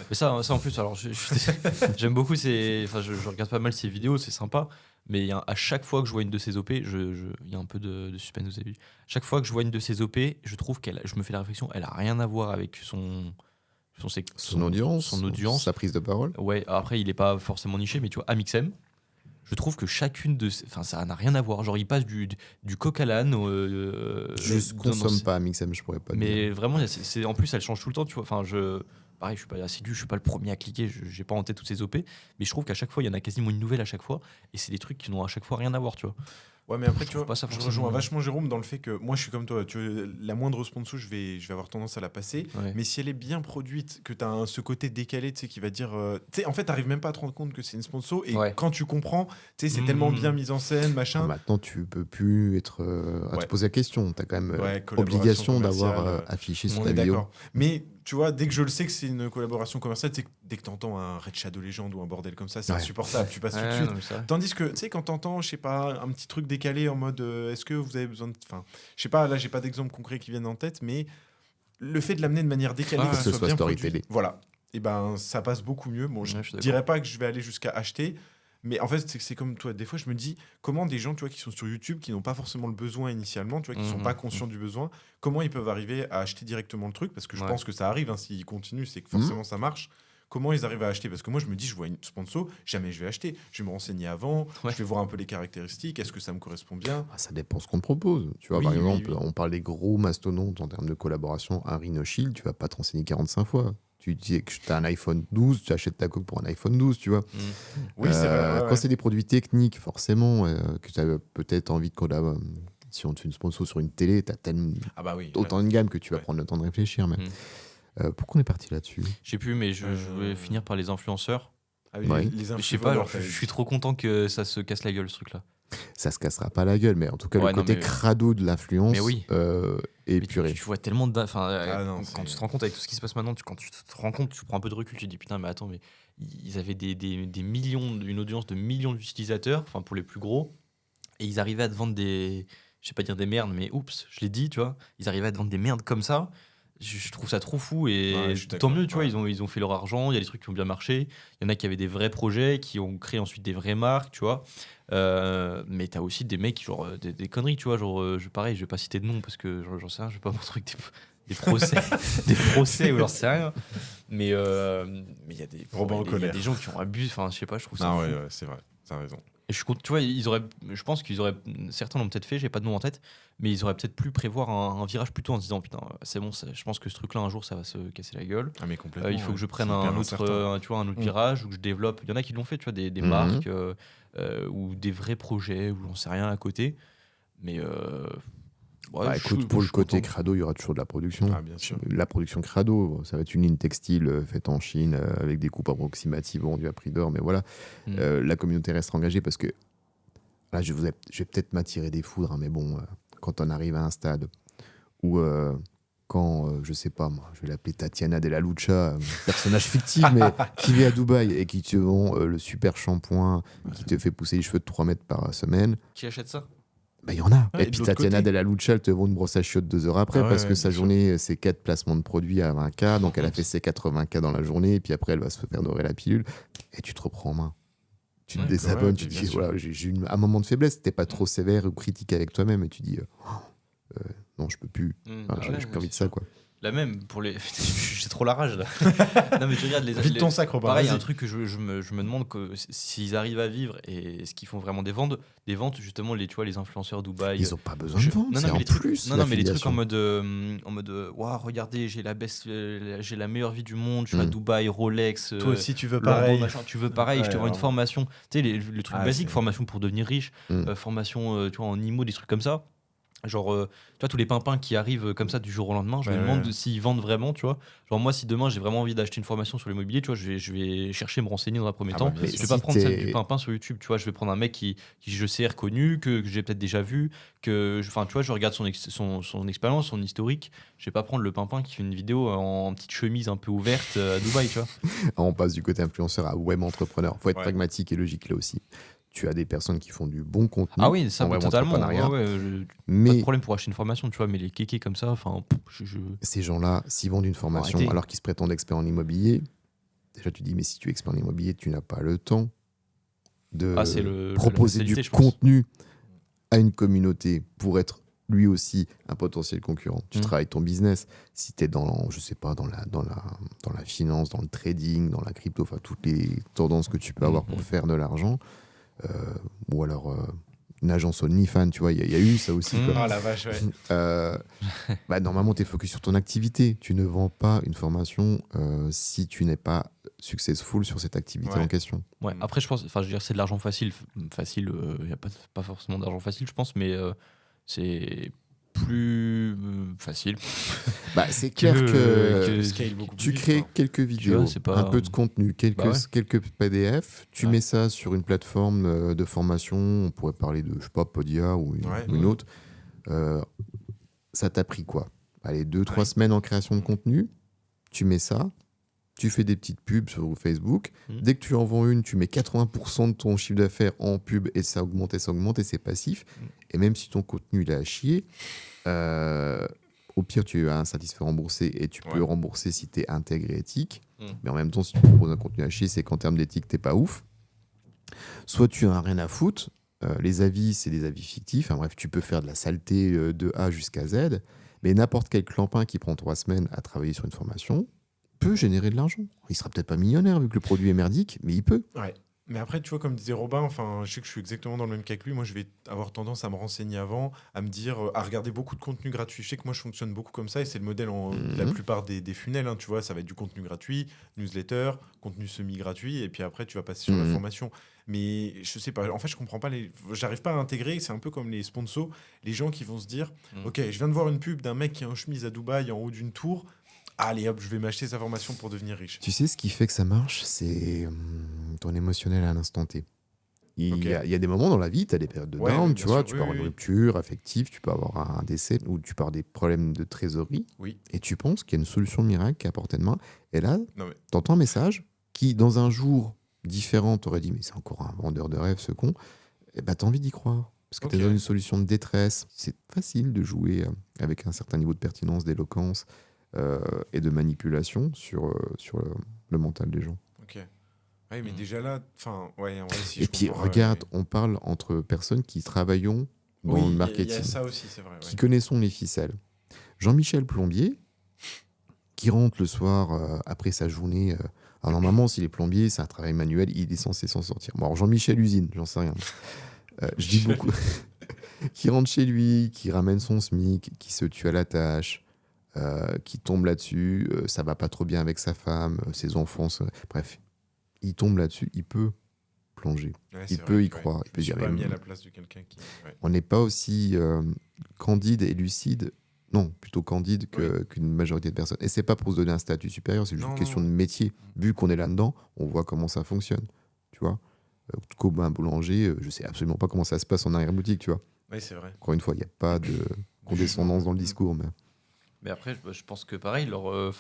Mais ça en plus, alors j'aime beaucoup je regarde pas mal ces vidéos, c'est sympa, mais à chaque fois que je vois une de ces OP, il y a un peu de suspense, vous avez vu. Chaque fois que je vois une de ces OP, je trouve je me fais la réflexion, elle a rien à voir avec son audience, sa prise de parole. Ouais, après il est pas forcément niché, mais tu vois, Amixem, je trouve que chacune de ça n'a rien à voir. Genre il passe du coq à l'âne. Je consomme pas Amixem, je pourrais pas. Mais dire. Vraiment, en plus elle change tout le temps, tu vois. Enfin pareil, je suis pas assidu, je suis pas le premier à cliquer, j'ai pas en tête toutes ces OP, mais je trouve qu'à chaque fois il y en a quasiment une nouvelle à chaque fois, et c'est des trucs qui n'ont à chaque fois rien à voir, tu vois. Ouais, mais après, tu vois, pas ça je rejoins vachement Jérôme dans le fait que moi, je suis comme toi. La moindre sponsor, je vais avoir tendance à la passer. Ouais. Mais si elle est bien produite, que tu as ce côté décalé, tu sais, qui va dire. Tu sais, en fait, tu n'arrives même pas à te rendre compte que c'est une sponsor. Et quand tu comprends, tu sais, c'est tellement bien mis en scène, machin. Maintenant, tu peux plus être à te poser la question. Tu as quand même obligation d'avoir affiché sur ta vidéo. Mais tu vois, dès que je le sais que c'est une collaboration commerciale, c'est dès que tu entends un Red Shadow Legend ou un bordel comme ça, c'est insupportable. Tu passes tout de suite. Non, tandis que, tu sais, quand tu entends, je sais pas, un petit truc décalé en mode est-ce que vous avez besoin de. Enfin, je sais pas, là, j'ai pas d'exemple concret qui viennent en tête, mais le fait de l'amener de manière décalée, que ce soit bien produit, voilà, et ben ça passe beaucoup mieux. Bon, je dirais pas que je vais aller jusqu'à acheter. Mais en fait, c'est comme toi. Des fois, je me dis, comment des gens, tu vois, qui sont sur YouTube, qui n'ont pas forcément le besoin initialement, tu vois, qui sont pas conscients du besoin, comment ils peuvent arriver à acheter directement le truc? Parce que je pense que ça arrive, hein, s'ils continuent, c'est que forcément ça marche. Comment ils arrivent à acheter? Parce que moi, je me dis, je vois une sponsor, jamais je vais acheter. Je vais me renseigner avant, je vais voir un peu les caractéristiques, est-ce que ça me correspond bien? Ça dépend ce qu'on te propose. Tu vois, par exemple, on parle des gros mastodontes en termes de collaboration. Un Rhino Shield, tu vas pas te renseigner 45 fois. Tu dis que tu as un iPhone 12, tu achètes ta coque pour un iPhone 12, tu vois. Oui, c'est vrai. Quand c'est des produits techniques, forcément, que tu as peut-être envie de collaborer. Si on te fait une sponsor sur une télé, tu as autant de gamme que tu vas prendre le temps de réfléchir. Mais pourquoi on est parti là-dessus? Je sais plus, mais je vais finir par les influenceurs. Ah oui, les je sais pas, genre, je suis trop content que ça se casse la gueule, ce truc-là. Ça se cassera pas la gueule, mais en tout cas, le côté crado de l'influence est épuré. Tu vois tellement de. Quand tu te rends compte avec tout ce qui se passe maintenant, quand tu te rends compte, tu prends un peu de recul, tu te dis putain, mais attends, mais ils avaient des millions, une audience de millions d'utilisateurs, enfin pour les plus gros, et ils arrivaient à te vendre des. Je sais pas dire des merdes, mais oups, je l'ai dit, tu vois. Ils arrivaient à te vendre des merdes comme ça. Je trouve ça trop fou et tant mieux, tu vois, ils ont fait leur argent, il y a des trucs qui ont bien marché, il y en a qui avaient des vrais projets, qui ont créé ensuite des vraies marques, tu vois. Mais t'as aussi des mecs qui, genre, des conneries, tu vois, genre, pareil, je vais pas citer de nom parce que j'en sais rien, je vais pas montrer des procès, des procès ou j'en sais rien. Mais il y a des gens qui ont abusé, enfin, je sais pas, je trouve ça fou. Ouais, c'est vrai, t'as raison. Et tu vois, je pense qu'ils auraient, certains l'ont peut-être fait, j'ai pas de nom en tête, mais ils auraient peut-être pu prévoir un virage plus tôt en se disant putain, c'est bon, je pense que ce truc-là un jour ça va se casser la gueule. Ah mais complètement. Il faut que je prenne un autre virage ou que je développe. Il y en a qui l'ont fait, tu vois, des marques ou des vrais projets ou j'en sais rien à côté. Mais écoute, pour le côté crado, il y aura toujours de la production. Ah, bien sûr. La production crado, ça va être une ligne textile faite en Chine avec des coupes approximatives vendues à prix d'or. Mais voilà, la communauté reste engagée parce que là, je vais peut-être m'attirer des foudres, hein, mais bon, quand on arrive à un stade où quand, je sais pas, moi, je vais l'appeler Tatiana Della Lucha, personnage fictif, mais qui vit à Dubaï et qui te vend le super shampoing qui te fait pousser les cheveux de 3 mètres par semaine. Qui achète ça? Il y en a. Et puis Tatiana Della Lucha, elle te vend une brosse à chiottes 2 heures après parce que sa journée, c'est 4 placements de produits à 20K. Donc elle a fait ses 80K dans la journée. Et puis après, elle va se faire dorer la pilule. Et tu te reprends en main. Tu te désabonnes. Tu te dis, voilà, j'ai eu un moment de faiblesse. T'es pas trop sévère ou critique avec toi-même. Et tu dis, non, je peux plus. J'ai plus envie de ça, quoi. La même pour les. J'ai trop la rage là. Non mais tu regardes Vite ton sac, Robin. Pareil, il y a un truc que je me demande que s'ils arrivent à vivre et ce qu'ils font vraiment des ventes justement les influenceurs Dubaï. Ils ont pas besoin de vendre. C'est en plus. Non mais les trucs en mode waouh, regardez, j'ai la meilleure vie du monde, je suis à Dubaï, Rolex. Toi aussi tu veux pareil. Tu veux pareil, je te vends une formation. Tu sais le truc basique, formation pour devenir riche, formation tu vois en IMO, des trucs comme ça. Genre tu vois tous les pimpins qui arrivent comme ça du jour au lendemain, je me demande s'ils vendent vraiment, tu vois. Genre moi si demain j'ai vraiment envie d'acheter une formation sur l'immobilier, tu vois, je vais chercher, me renseigner dans un premier temps. Je vais pas prendre celle du pimpin sur YouTube, tu vois, je vais prendre un mec qui je sais est reconnu, que j'ai peut-être déjà vu, enfin tu vois, je regarde son expérience, son historique. Je vais pas prendre le pimpin qui fait une vidéo en petite chemise un peu ouverte à Dubaï, tu vois. On passe du côté influenceur à web entrepreneur. Faut être pragmatique et logique là aussi. Tu as des personnes qui font du bon contenu. Ah oui, ça totalement. Mais pas de problème pour acheter une formation, tu vois, mais les kékés comme ça, enfin. Ces gens-là, s'ils vendent une formation alors qu'ils se prétendent experts en immobilier, déjà tu dis, mais si tu es expert en immobilier, tu n'as pas le temps de proposer du contenu à une communauté pour être lui aussi un potentiel concurrent. Tu travailles ton business. Si tu es dans, je sais pas, dans la finance, dans le trading, dans la crypto, enfin toutes les tendances que tu peux avoir pour faire de l'argent. Ou alors une agence OnlyFans, tu vois, il y a eu ça aussi. Ah la vache, ouais. Normalement, tu es focus sur ton activité. Tu ne vends pas une formation si tu n'es pas successful sur cette activité en question. Ouais. Après, je veux dire, c'est de l'argent facile. Facile, il n'y a pas forcément d'argent facile, je pense, mais c'est plus facile. C'est clair que tu crées quelques vidéos, vois, un peu de contenu, quelques PDF, tu mets ça sur une plateforme de formation, on pourrait parler de, je sais pas, Podia ou une autre. Ça t'a pris quoi ? Allez, 2-3 semaines en création de contenu, tu mets ça, tu fais des petites pubs sur Facebook. Dès que tu en vends une, tu mets 80% de ton chiffre d'affaires en pub et ça augmente et c'est passif. Et même si ton contenu il est à chier, au pire, tu as un satisfait remboursé et tu peux rembourser si tu es intègre et éthique. Mais en même temps, si tu proposes un contenu à chier, c'est qu'en termes d'éthique, t'es pas ouf. Soit tu as rien à foutre. Les avis, c'est des avis fictifs. Bref, tu peux faire de la saleté de A jusqu'à Z. Mais n'importe quel clampin qui prend 3 semaines à travailler sur une formation peut générer de l'argent. Il sera peut-être pas millionnaire vu que le produit est merdique, mais il peut. Ouais. Mais après, tu vois, comme disait Robin, je sais que je suis exactement dans le même cas que lui. Moi, je vais avoir tendance à me renseigner avant, à me dire, à regarder beaucoup de contenu gratuit. Je sais que moi, je fonctionne beaucoup comme ça et c'est le modèle la plupart des funnels. Tu vois, ça va être du contenu gratuit, newsletter, contenu semi-gratuit et puis après, tu vas passer sur la formation. Mais je sais pas, en fait, je comprends pas. J'arrive pas à intégrer. C'est un peu comme les sponsors, les gens qui vont se dire, OK, je viens de voir une pub d'un mec qui est en chemise à Dubaï en haut d'une tour. Allez hop, je vais m'acheter sa formation pour devenir riche. Tu sais, ce qui fait que ça marche, c'est ton émotionnel à l'instant T. Il y a des moments dans la vie, tu as des périodes de down, tu vois, tu peux avoir une rupture affective, tu peux avoir un décès ou tu peux avoir des problèmes de trésorerie. Et tu penses qu'il y a une solution miracle qui est à portée de main. Et là, tu entends un message qui, dans un jour différent, t'aurais dit, mais c'est encore un vendeur de rêve, ce con. Et bah, tu as envie d'y croire. Parce que tu es dans une solution de détresse. C'est facile de jouer avec un certain niveau de pertinence, d'éloquence. Et de manipulation sur le mental des gens. Ok. Oui, mais déjà là, et puis regarde, on parle entre personnes qui travaillons dans le marketing, il y a ça aussi, c'est vrai, qui connaissons les ficelles. Jean-Michel Plombier, qui rentre le soir après sa journée. Alors normalement, s'il est plombier, c'est un travail manuel, il est censé s'en sortir. Bon, alors Jean-Michel Usine, j'en sais rien. Je dis beaucoup. Qui rentre chez lui, qui ramène son SMIC, qui se tue à la tâche. Qui tombe là-dessus, ça va pas trop bien avec sa femme, ses enfants, bref, il tombe là-dessus, il peut plonger, il peut y croire, il peut dire. Pas mis à la place de quelqu'un qui. On n'est pas aussi candide et lucide, non, plutôt candide qu'une majorité de personnes. Et c'est pas pour se donner un statut supérieur, c'est juste une question de métier. Vu qu'on est là-dedans, on voit comment ça fonctionne, tu vois. Comme un boulanger, je sais absolument pas comment ça se passe en arrière-boutique, tu vois. Oui, c'est vrai. Encore une fois, il n'y a pas de condescendance dans le discours, mais après, je pense que pareil, leur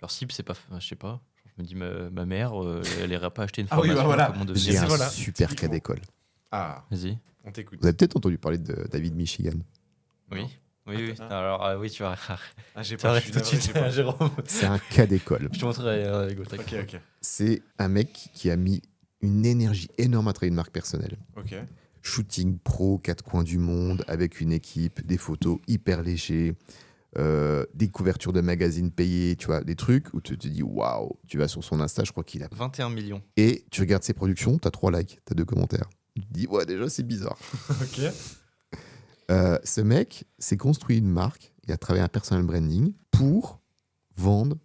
cible, c'est pas. Je sais pas. Je me dis, ma mère, elle n'irait pas acheter une formation. Comment devenir. J'ai un super cas d'école. Ah, vas-y. On t'écoute. Vous avez peut-être entendu parler de David Michigan. Oui. Oui. Alors, oui, tu vas. J'ai pas. Jérôme. C'est un cas d'école. Je te montrerai. Ok. C'est un mec qui a mis une énergie énorme à travailler une marque personnelle. Ok. Shooting pro, 4 coins du monde, avec une équipe, des photos hyper léchées. Des couvertures de magazines payées, tu vois, des trucs où tu te dis waouh, tu vas sur son Insta, je crois qu'il a 21 millions. Et tu regardes ses productions, t'as 3 likes, t'as 2 commentaires. Tu te dis ouais, déjà c'est bizarre. Ok. Ce mec s'est construit une marque, il a travaillé un personal branding pour vendre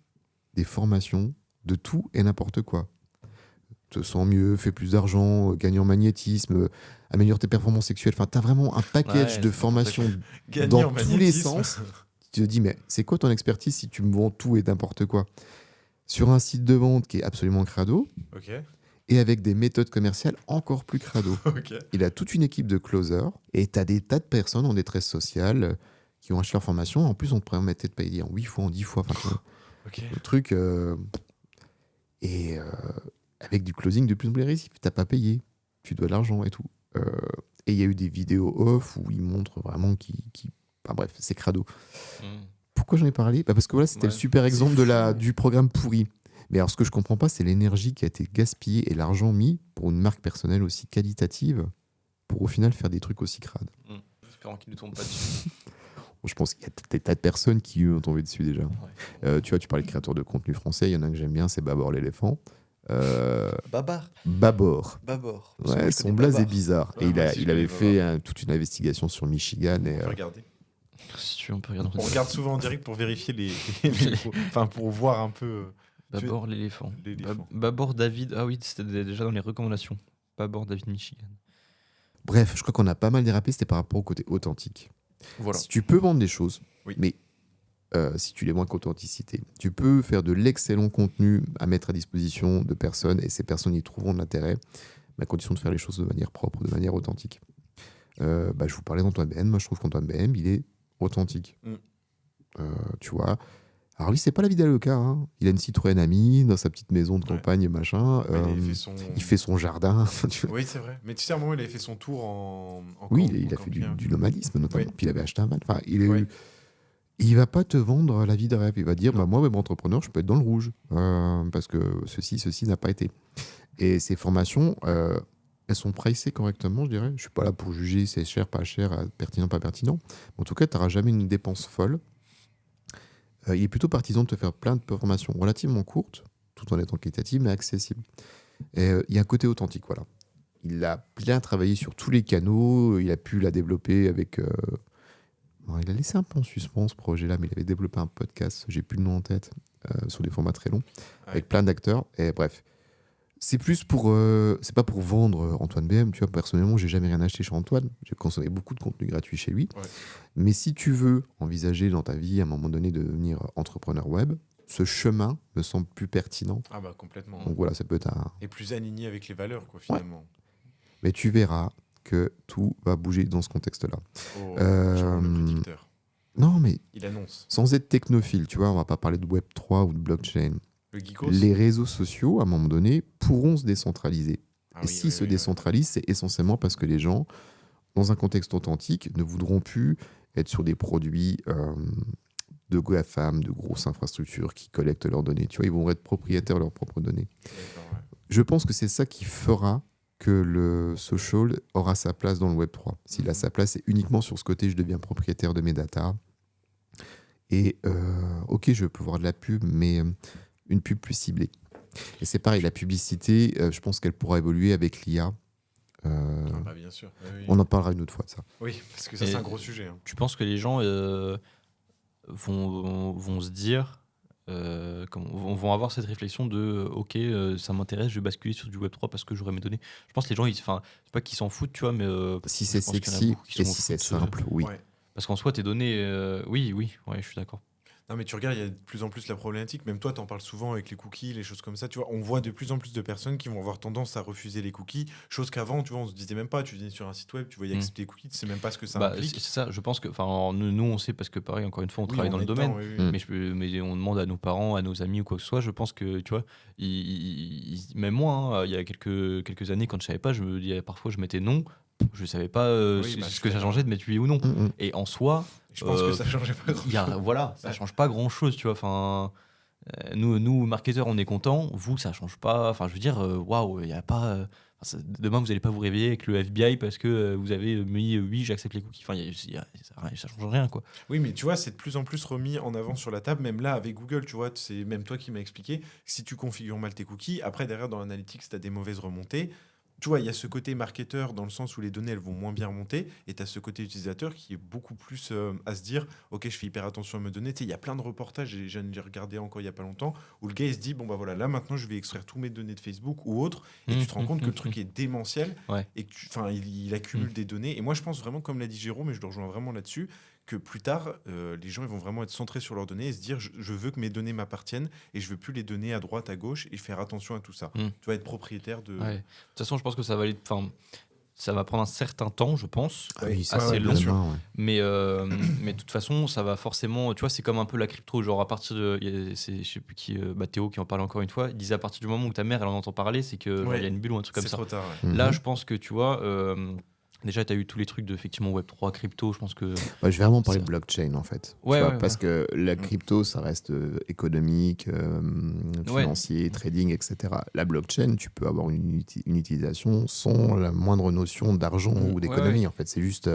des formations de tout et n'importe quoi. Te sens mieux, fais plus d'argent, gagne en magnétisme, améliore tes performances sexuelles. Enfin, t'as vraiment un package de formations dans tous les sens. Tu te dis, mais c'est quoi ton expertise si tu me vends tout et n'importe quoi ? Sur un site de vente qui est absolument crado, et avec des méthodes commerciales encore plus crado. Il a toute une équipe de closers, et tu as des tas de personnes en détresse sociale qui ont acheté leur formation. En plus, on te permettait de payer en 8 fois, en 10 fois. Le truc... avec du closing de plus en plus agressif. Tu n'as pas payé, tu dois de l'argent et tout. Et il y a eu des vidéos off où ils montrent vraiment Enfin bref, c'est crado. Pourquoi j'en ai parlé ? Parce que voilà, c'était le super exemple du programme pourri. Mais alors, ce que je comprends pas, c'est l'énergie qui a été gaspillée et l'argent mis pour une marque personnelle aussi qualitative pour au final faire des trucs aussi crades. J'espère qu'ils ne tombent pas dessus. Je pense qu'il y a des tas de personnes qui ont tombé dessus déjà. Tu vois, tu parlais de créateurs de contenu français. Il y en a un que j'aime bien, c'est Babor l'éléphant. Babor. Ouais, son blaze est bizarre. Ouais, et il avait fait toute une investigation sur Michigan. Et, on peut regarder. Si tu veux, on peut regarder. On regarde souvent en direct pour vérifier enfin, pour voir un peu. Babor l'éléphant. Babor David. Ah oui, c'était déjà dans les recommandations. Babor David Michigan. Bref, je crois qu'on a pas mal dérapé, c'était par rapport au côté authentique. Voilà. Si tu peux vendre des choses, oui. mais si tu les vends avec authenticité, tu peux faire de l'excellent contenu à mettre à disposition de personnes et ces personnes y trouveront de l'intérêt, à condition de faire les choses de manière propre, de manière authentique. Je vous parlais d'Antoine BM. Moi, je trouve qu'Antoine BM, il est authentique. Tu vois. Alors lui, c'est pas la vie d'Aloca. Hein. Il a une Citroën Ami dans sa petite maison de campagne, machin. Il fait son jardin. Oui, c'est vrai. Mais tu sais, à un moment, il avait fait son tour en oui, il a fait du nomadisme, notamment. Oui. Puis il avait acheté un van. Enfin, il va pas te vendre la vie de rêve. Il va dire, moi, web entrepreneur, je peux être dans le rouge. Parce que ceci n'a pas été. Et ces formations, elles sont pricées correctement, je dirais. Je suis pas là pour juger c'est cher, pas cher, pertinent, pas pertinent. En tout cas, tu n'auras jamais une dépense folle. Il est plutôt partisan de te faire plein de formations relativement courtes, tout en étant qualitative, mais accessibles. Et il y a un côté authentique, voilà. Il a bien travaillé sur tous les canaux, il a pu la développer avec... il a laissé un peu en suspens ce projet-là, mais il avait développé un podcast, j'ai plus le nom en tête, sur des formats très longs, avec plein d'acteurs. Et bref, c'est plus pour... c'est pas pour vendre Antoine BM, tu vois. Personnellement, j'ai jamais rien acheté chez Antoine. J'ai consommé beaucoup de contenu gratuit chez lui. Ouais. Mais si tu veux envisager dans ta vie, à un moment donné, de devenir entrepreneur web, ce chemin me semble plus pertinent. Ah bah complètement. Donc voilà, ça peut être un... Et plus aligné avec les valeurs, quoi, finalement. Ouais. Mais tu verras que tout va bouger dans ce contexte-là. Le prédicteur. Non, mais... Il annonce. Sans être technophile, tu vois, on va pas parler de Web3 ou de blockchain. Les réseaux sociaux, à un moment donné, pourront se décentraliser. Et s'ils se décentralisent, c'est essentiellement parce que les gens, dans un contexte authentique, ne voudront plus être sur des produits de GAFAM, de grosses infrastructures qui collectent leurs données. Tu vois, ils vont être propriétaires de leurs propres données. Je pense que c'est ça qui fera que le social aura sa place dans le Web3. S'il a sa place, c'est uniquement sur ce côté, je deviens propriétaire de mes datas. Et ok, je peux voir de la pub, mais... une pub plus ciblée. Et c'est pareil, la publicité, je pense qu'elle pourra évoluer avec l'IA. Bien sûr. Oui. On en parlera une autre fois de ça. Oui, parce que ça, c'est un gros sujet. Hein. Tu penses que les gens vont se dire, vont avoir cette réflexion de ok, ça m'intéresse, je vais basculer sur du Web3 parce que j'aurai mes données. Je pense que les gens, c'est pas qu'ils s'en foutent, tu vois, mais si c'est sexy et si c'est simple, oui. Ouais. Parce qu'en soi, tes données, oui, je suis d'accord. Non, mais tu regardes, il y a de plus en plus la problématique. Même toi, tu en parles souvent avec les cookies, les choses comme ça. Tu vois, on voit de plus en plus de personnes qui vont avoir tendance à refuser les cookies. Chose qu'avant, tu vois, on se disait même pas. Tu venais sur un site web, tu voyais accepter les cookies, tu sais même pas ce que ça implique. C'est ça, je pense que. Nous, on sait parce que, pareil, encore une fois, on travaille dans le domaine. Mais on demande à nos parents, à nos amis ou quoi que ce soit. Je pense que, tu vois, même moi, il y a quelques années, quand je savais pas, je me disais parfois, je mettais non. Je savais pas ce que ça changeait de mettre oui ou non. Et en soi. Je pense que ça changeait pas grand-chose. Voilà, ça change pas grand-chose, tu vois. Enfin, nous, marketeurs, on est contents. Vous, ça change pas. Enfin, je veux dire, waouh, il y a pas. Demain, vous n'allez pas vous réveiller avec le FBI parce que vous avez mis oui, j'accepte les cookies. Enfin, ça change rien, quoi. Oui, mais tu vois, c'est de plus en plus remis en avant sur la table. Même là, avec Google, tu vois, c'est même toi qui m'as expliqué. Si tu configures mal tes cookies, après, derrière, dans l'analytics, tu as des mauvaises remontées. Tu vois, il y a ce côté marketeur dans le sens où les données, elles vont moins bien remonter. Et tu as ce côté utilisateur qui est beaucoup plus à se dire, OK, je fais hyper attention à mes données. Tu sais, il y a plein de reportages, et j'ai regardé encore il n'y a pas longtemps, où le gars, il se dit, bon, bah voilà, là, maintenant, je vais extraire tous mes données de Facebook ou autres. Et tu te rends compte que le truc est démentiel. Et que il accumule des données. Et moi, je pense vraiment, comme l'a dit Jérôme, et je le rejoins vraiment là-dessus, que plus tard, les gens ils vont vraiment être centrés sur leurs données et se dire je veux que mes données m'appartiennent et je veux plus les donner à droite, à gauche et faire attention à tout ça. Tu vas être propriétaire de... De toute façon, je pense que ça va prendre un certain temps, je pense, assez long. Mais de toute façon, ça va forcément... Tu vois, c'est comme un peu la crypto, genre à partir de... je sais plus qui, Théo qui en parlait encore une fois, il disait à partir du moment où ta mère, elle en entend parler, c'est qu'il y a une bulle ou un truc comme ça. C'est trop tard, Là, je pense que, tu vois... déjà, tu as eu tous les trucs de effectivement Web3, crypto, je pense que... je vais vraiment parler de blockchain, en fait. Parce que la crypto, ça reste économique, financier, trading, etc. La blockchain, tu peux avoir une utilisation sans la moindre notion d'argent ou d'économie. En fait, c'est juste...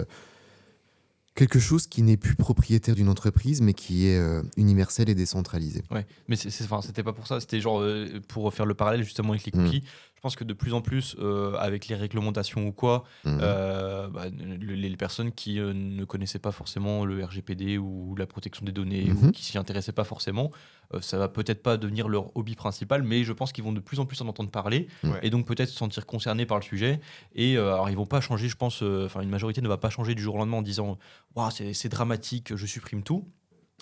quelque chose qui n'est plus propriétaire d'une entreprise, mais qui est universel et décentralisé. Ouais, mais c'était pas pour ça, c'était genre pour faire le parallèle justement avec les cookies. Je pense que de plus en plus, avec les réglementations ou quoi, les personnes qui ne connaissaient pas forcément le RGPD ou la protection des données, ou qui s'y intéressaient pas forcément, ça va peut-être pas devenir leur hobby principal, mais je pense qu'ils vont de plus en plus en entendre parler, et donc peut-être se sentir concernés par le sujet. Et alors ils vont pas changer, je pense, une majorité ne va pas changer du jour au lendemain en disant waouh, c'est dramatique, je supprime tout.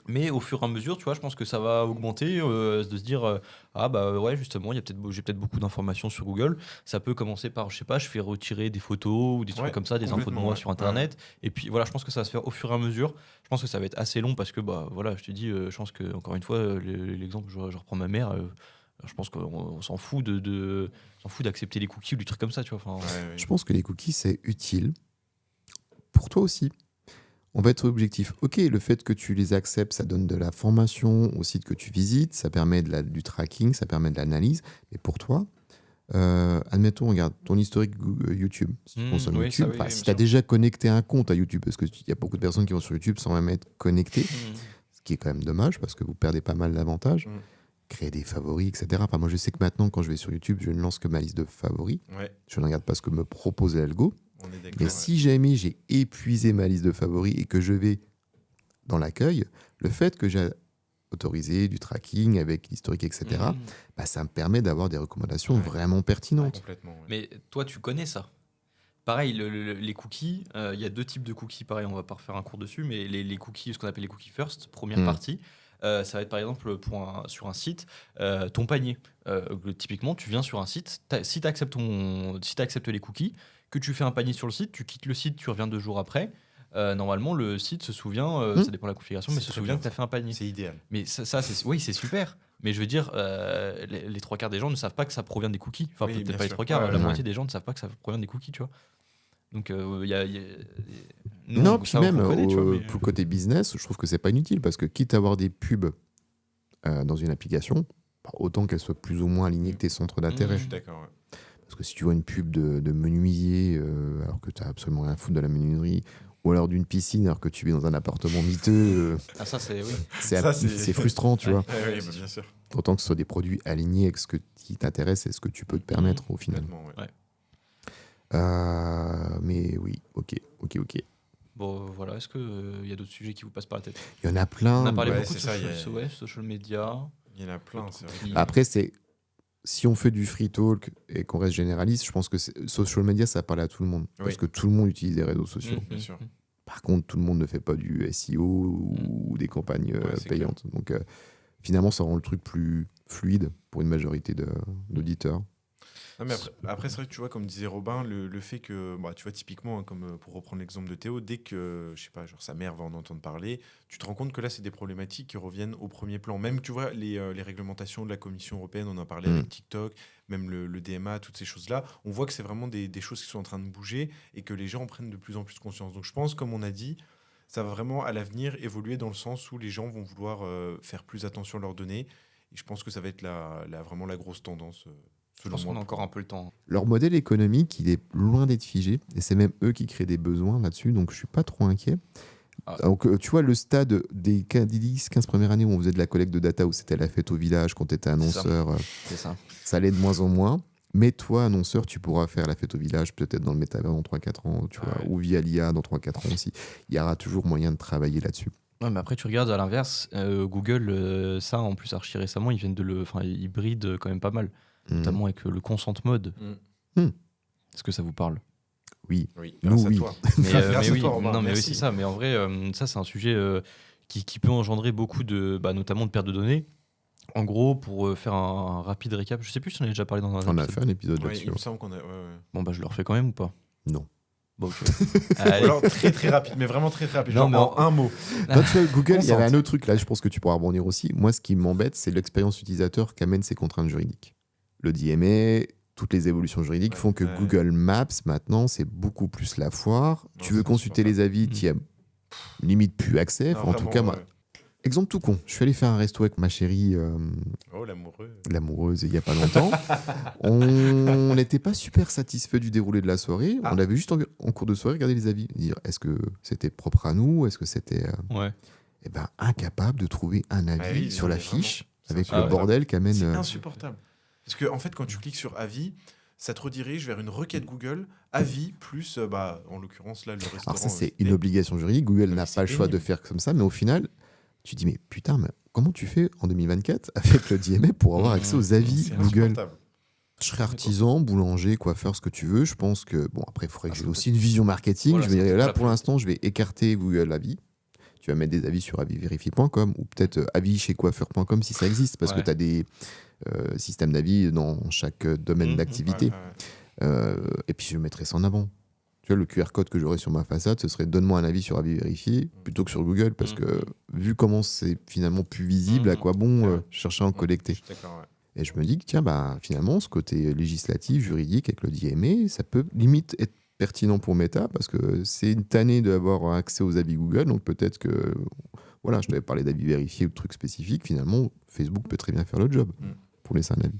Mais au fur et à mesure, tu vois, je pense que ça va augmenter, de se dire ah bah ouais, justement, j'ai peut-être beaucoup d'informations sur Google. Ça peut commencer par, je sais pas, je fais retirer des photos ou des trucs comme ça, des infos de moi sur Internet. Et puis voilà, je pense que ça va se faire au fur et à mesure. Je pense que ça va être assez long parce que bah voilà, je te dis, je pense que encore une fois, l'exemple, je reprends ma mère. Je pense qu'on s'en fout s'en fout d'accepter les cookies ou des trucs comme ça, tu vois. Je pense que les cookies c'est utile pour toi aussi. On va être objectif. Ok, le fait que tu les acceptes, ça donne de la formation au site que tu visites, ça permet du tracking, ça permet de l'analyse. Mais pour toi, admettons, regarde ton historique YouTube. Si tu consommes YouTube, si tu as déjà connecté un compte à YouTube, parce qu'il y a beaucoup de personnes qui vont sur YouTube sans même être connectées, ce qui est quand même dommage parce que vous perdez pas mal d'avantages. Créer des favoris, etc. Enfin, moi, je sais que maintenant, quand je vais sur YouTube, je ne lance que ma liste de favoris. Je ne regarde pas ce que me propose l'algo. Mais si jamais j'ai épuisé ma liste de favoris et que je vais dans l'accueil, le fait que j'ai autorisé du tracking avec l'historique, etc., ça me permet d'avoir des recommandations vraiment pertinentes. Mais toi, tu connais ça. Pareil, les cookies, il y a deux types de cookies. Pareil, on va pas refaire un cours dessus, mais les cookies, ce qu'on appelle les cookies first, première partie, ça va être par exemple sur un site, ton panier. Typiquement, tu viens sur un site, si tu acceptes les cookies, que tu fais un panier sur le site, tu quittes le site, tu reviens 2 jours après, normalement le site se souvient, ça dépend de la configuration, mais se souvient que tu as fait un panier. C'est idéal. Mais oui, c'est super. Mais je veux dire, les 3/4 des gens ne savent pas que ça provient des cookies. Enfin, peut-être pas les 3/4, la moitié des gens ne savent pas que ça provient des cookies, tu vois. Donc, non, puis même pour le côté business, je trouve que c'est pas inutile parce que quitte à avoir des pubs dans une application, autant qu'elles soient plus ou moins alignées avec tes centres d'intérêt. Je suis d'accord, Parce que si tu vois une pub de menuisier alors que tu n'as absolument rien à foutre de la menuiserie, ou alors d'une piscine alors que tu vis dans un appartement miteux, c'est frustrant, tu vois. Oui, bien sûr. Autant que ce soit des produits alignés avec ce qui t'intéresse et ce que tu peux te permettre au final. Mais oui, ok. Bon, voilà, est-ce qu'il y a d'autres sujets qui vous passent par la tête ? Il y en a plein. On a parlé beaucoup de social media. Il y en a plein, c'est vrai. Après, si on fait du free talk et qu'on reste généraliste, je pense que social media, ça parle à tout le monde. Parce que tout le monde utilise les réseaux sociaux. Bien sûr. Par contre, tout le monde ne fait pas du SEO ou des campagnes payantes. Clair. Donc, finalement, ça rend le truc plus fluide pour une majorité d'auditeurs. Non, mais après c'est vrai que tu vois, comme disait Robin, le fait que, tu vois, typiquement, comme pour reprendre l'exemple de Théo, dès que, je sais pas, genre sa mère va en entendre parler, tu te rends compte que là, c'est des problématiques qui reviennent au premier plan. Même, tu vois, les réglementations de la Commission européenne, on en parlait avec TikTok, même le DMA, toutes ces choses-là, on voit que c'est vraiment des choses qui sont en train de bouger et que les gens en prennent de plus en plus conscience. Donc, je pense, comme on a dit, ça va vraiment, à l'avenir, évoluer dans le sens où les gens vont vouloir faire plus attention à leurs données. Et je pense que ça va être vraiment la grosse tendance. Je pense qu'on a encore un peu le temps. Leur modèle économique, il est loin d'être figé. Et c'est même eux qui créent des besoins là-dessus. Donc, je ne suis pas trop inquiet. Donc, tu vois, le stade des 10-15 premières années où on faisait de la collecte de data, où c'était la fête au village, quand tu étais annonceur, ça allait de moins en moins. Mais toi, annonceur, tu pourras faire la fête au village, peut-être dans le métavers dans 3-4 ans, tu vois, ou via l'IA dans 3-4 ans aussi. Il y aura toujours moyen de travailler là-dessus. Ouais, mais après, tu regardes à l'inverse, Google, ça, en plus, archi récemment, ils brident quand même pas mal. Notamment avec le consent mode. Est-ce que ça vous parle ? Oui. Grâce à toi. Mais oui, non, mais oui, c'est ça. Mais en vrai, ça, c'est un sujet qui peut engendrer beaucoup notamment de perte de données. En gros, pour faire un rapide récap, je sais plus si on a déjà parlé dans un épisode. On a fait un épisode là-dessus. Il me semble qu'on a. Bon, je le refais quand même ou pas ? Non. Bon, ok. Alors, très rapide, mais vraiment très rapide. Non, genre en un mot. Non, tu vois, Google, il y avait un autre truc là, je pense que tu pourras rebondir aussi. Moi, ce qui m'embête, c'est l'expérience utilisateur qu'amènent ces contraintes juridiques. Le DMA, toutes les évolutions juridiques font que Google Maps, maintenant, c'est beaucoup plus la foire. Tu veux consulter les avis, tu n'y as limite plus accès. En tout cas, moi, Exemple tout con. Je suis allé faire un resto avec ma chérie, Oh, l'amoureux. l'amoureuse, il n'y a pas longtemps. On n'était pas super satisfait du déroulé de la soirée. On avait juste en cours de soirée regardé les avis. Dire est-ce que c'était propre à nous? Est-ce que c'était. Ouais. Eh ben, incapable de trouver un avis sur la fiche avec le bordel qu'amène. C'est insupportable. Parce que, en fait, quand tu cliques sur avis, ça te redirige vers une requête Google, avis, plus, en l'occurrence, là, le restaurant. Alors, ça, c'est une obligation juridique. Google n'a pas le choix de faire comme ça, mais au final, tu te dis, mais putain, mais comment tu fais en 2024 avec le DMA pour avoir accès aux avis Google? Je serais artisan, boulanger, coiffeur, ce que tu veux. Je pense que, bon, après, il faudrait que j'ai aussi une vision marketing. Voilà, je vais dire, là, pour l'instant, je vais écarter Google Avis. Tu vas mettre des avis sur avisvérifié.com ou peut-être avis chez coiffeur.com si ça existe, parce que tu as des systèmes d'avis dans chaque domaine d'activité. Et puis je mettrai ça en avant. Tu vois, le QR code que j'aurai sur ma façade, ce serait donne-moi un avis sur avis vérifié plutôt que sur Google, parce que vu comment c'est finalement plus visible, à quoi bon chercher à en collecter. Et je me dis que tiens, finalement, ce côté législatif, juridique avec le DMA, ça peut limite être pertinent pour Meta, parce que c'est une tannée d'avoir accès aux avis Google, donc peut-être que, voilà, je t'avais parlé d'avis vérifiés ou de trucs spécifiques, finalement, Facebook peut très bien faire le job pour laisser un avis.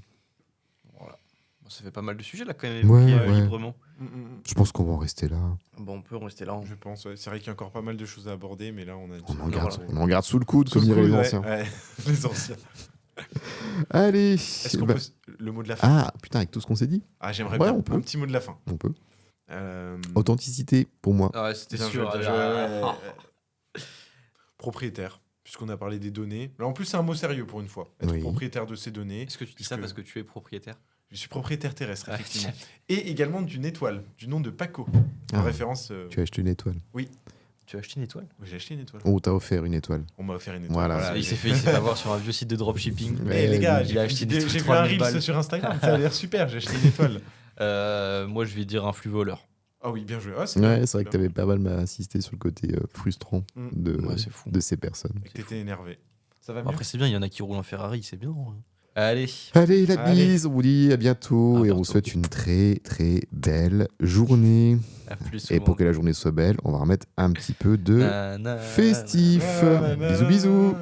Voilà. Bon, ça fait pas mal de sujets là quand même, évoqués librement. Je pense qu'on va en rester là. Bon, on peut en rester là. Je pense, c'est vrai qu'il y a encore pas mal de choses à aborder, mais là, on en garde sous le coude, comme diraient les anciens. Les anciens. Allez. Est-ce qu'on peut le mot de la fin? Ah, putain, avec tout ce qu'on s'est dit. Ah, j'aimerais bien un petit mot de la fin. On peut. Authenticité, pour moi. Ah ouais, c'était sûr. Propriétaire, puisqu'on a parlé des données. Là, en plus, c'est un mot sérieux pour une fois. Être propriétaire de ces données. Est-ce que tu dis ça parce que tu es propriétaire? Je suis propriétaire terrestre, effectivement. Et également d'une étoile, du nom de Paco. En référence. Tu as acheté une étoile? Oui. Tu as acheté une étoile? Oui, j'ai acheté une étoile. On t'a offert une étoile. On m'a offert une étoile. Voilà. Il s'est fait avoir sur un vieux site de dropshipping. Mais les gars, j'ai vu un reel sur Instagram, ça a l'air super, j'ai acheté une étoile. Moi, je vais dire un flux voleur. Ah oui, bien joué. C'est vrai que t'avais pas mal insisté sur le côté frustrant de ces personnes. Et que t'étais énervé. Ça va mieux. Après, c'est bien, il y en a qui roulent en Ferrari, c'est bien. Allez, la bise, on vous dit à bientôt et on vous souhaite une très très belle journée. Et pour que la journée soit belle, on va remettre un petit peu de festif. Bisous bisous.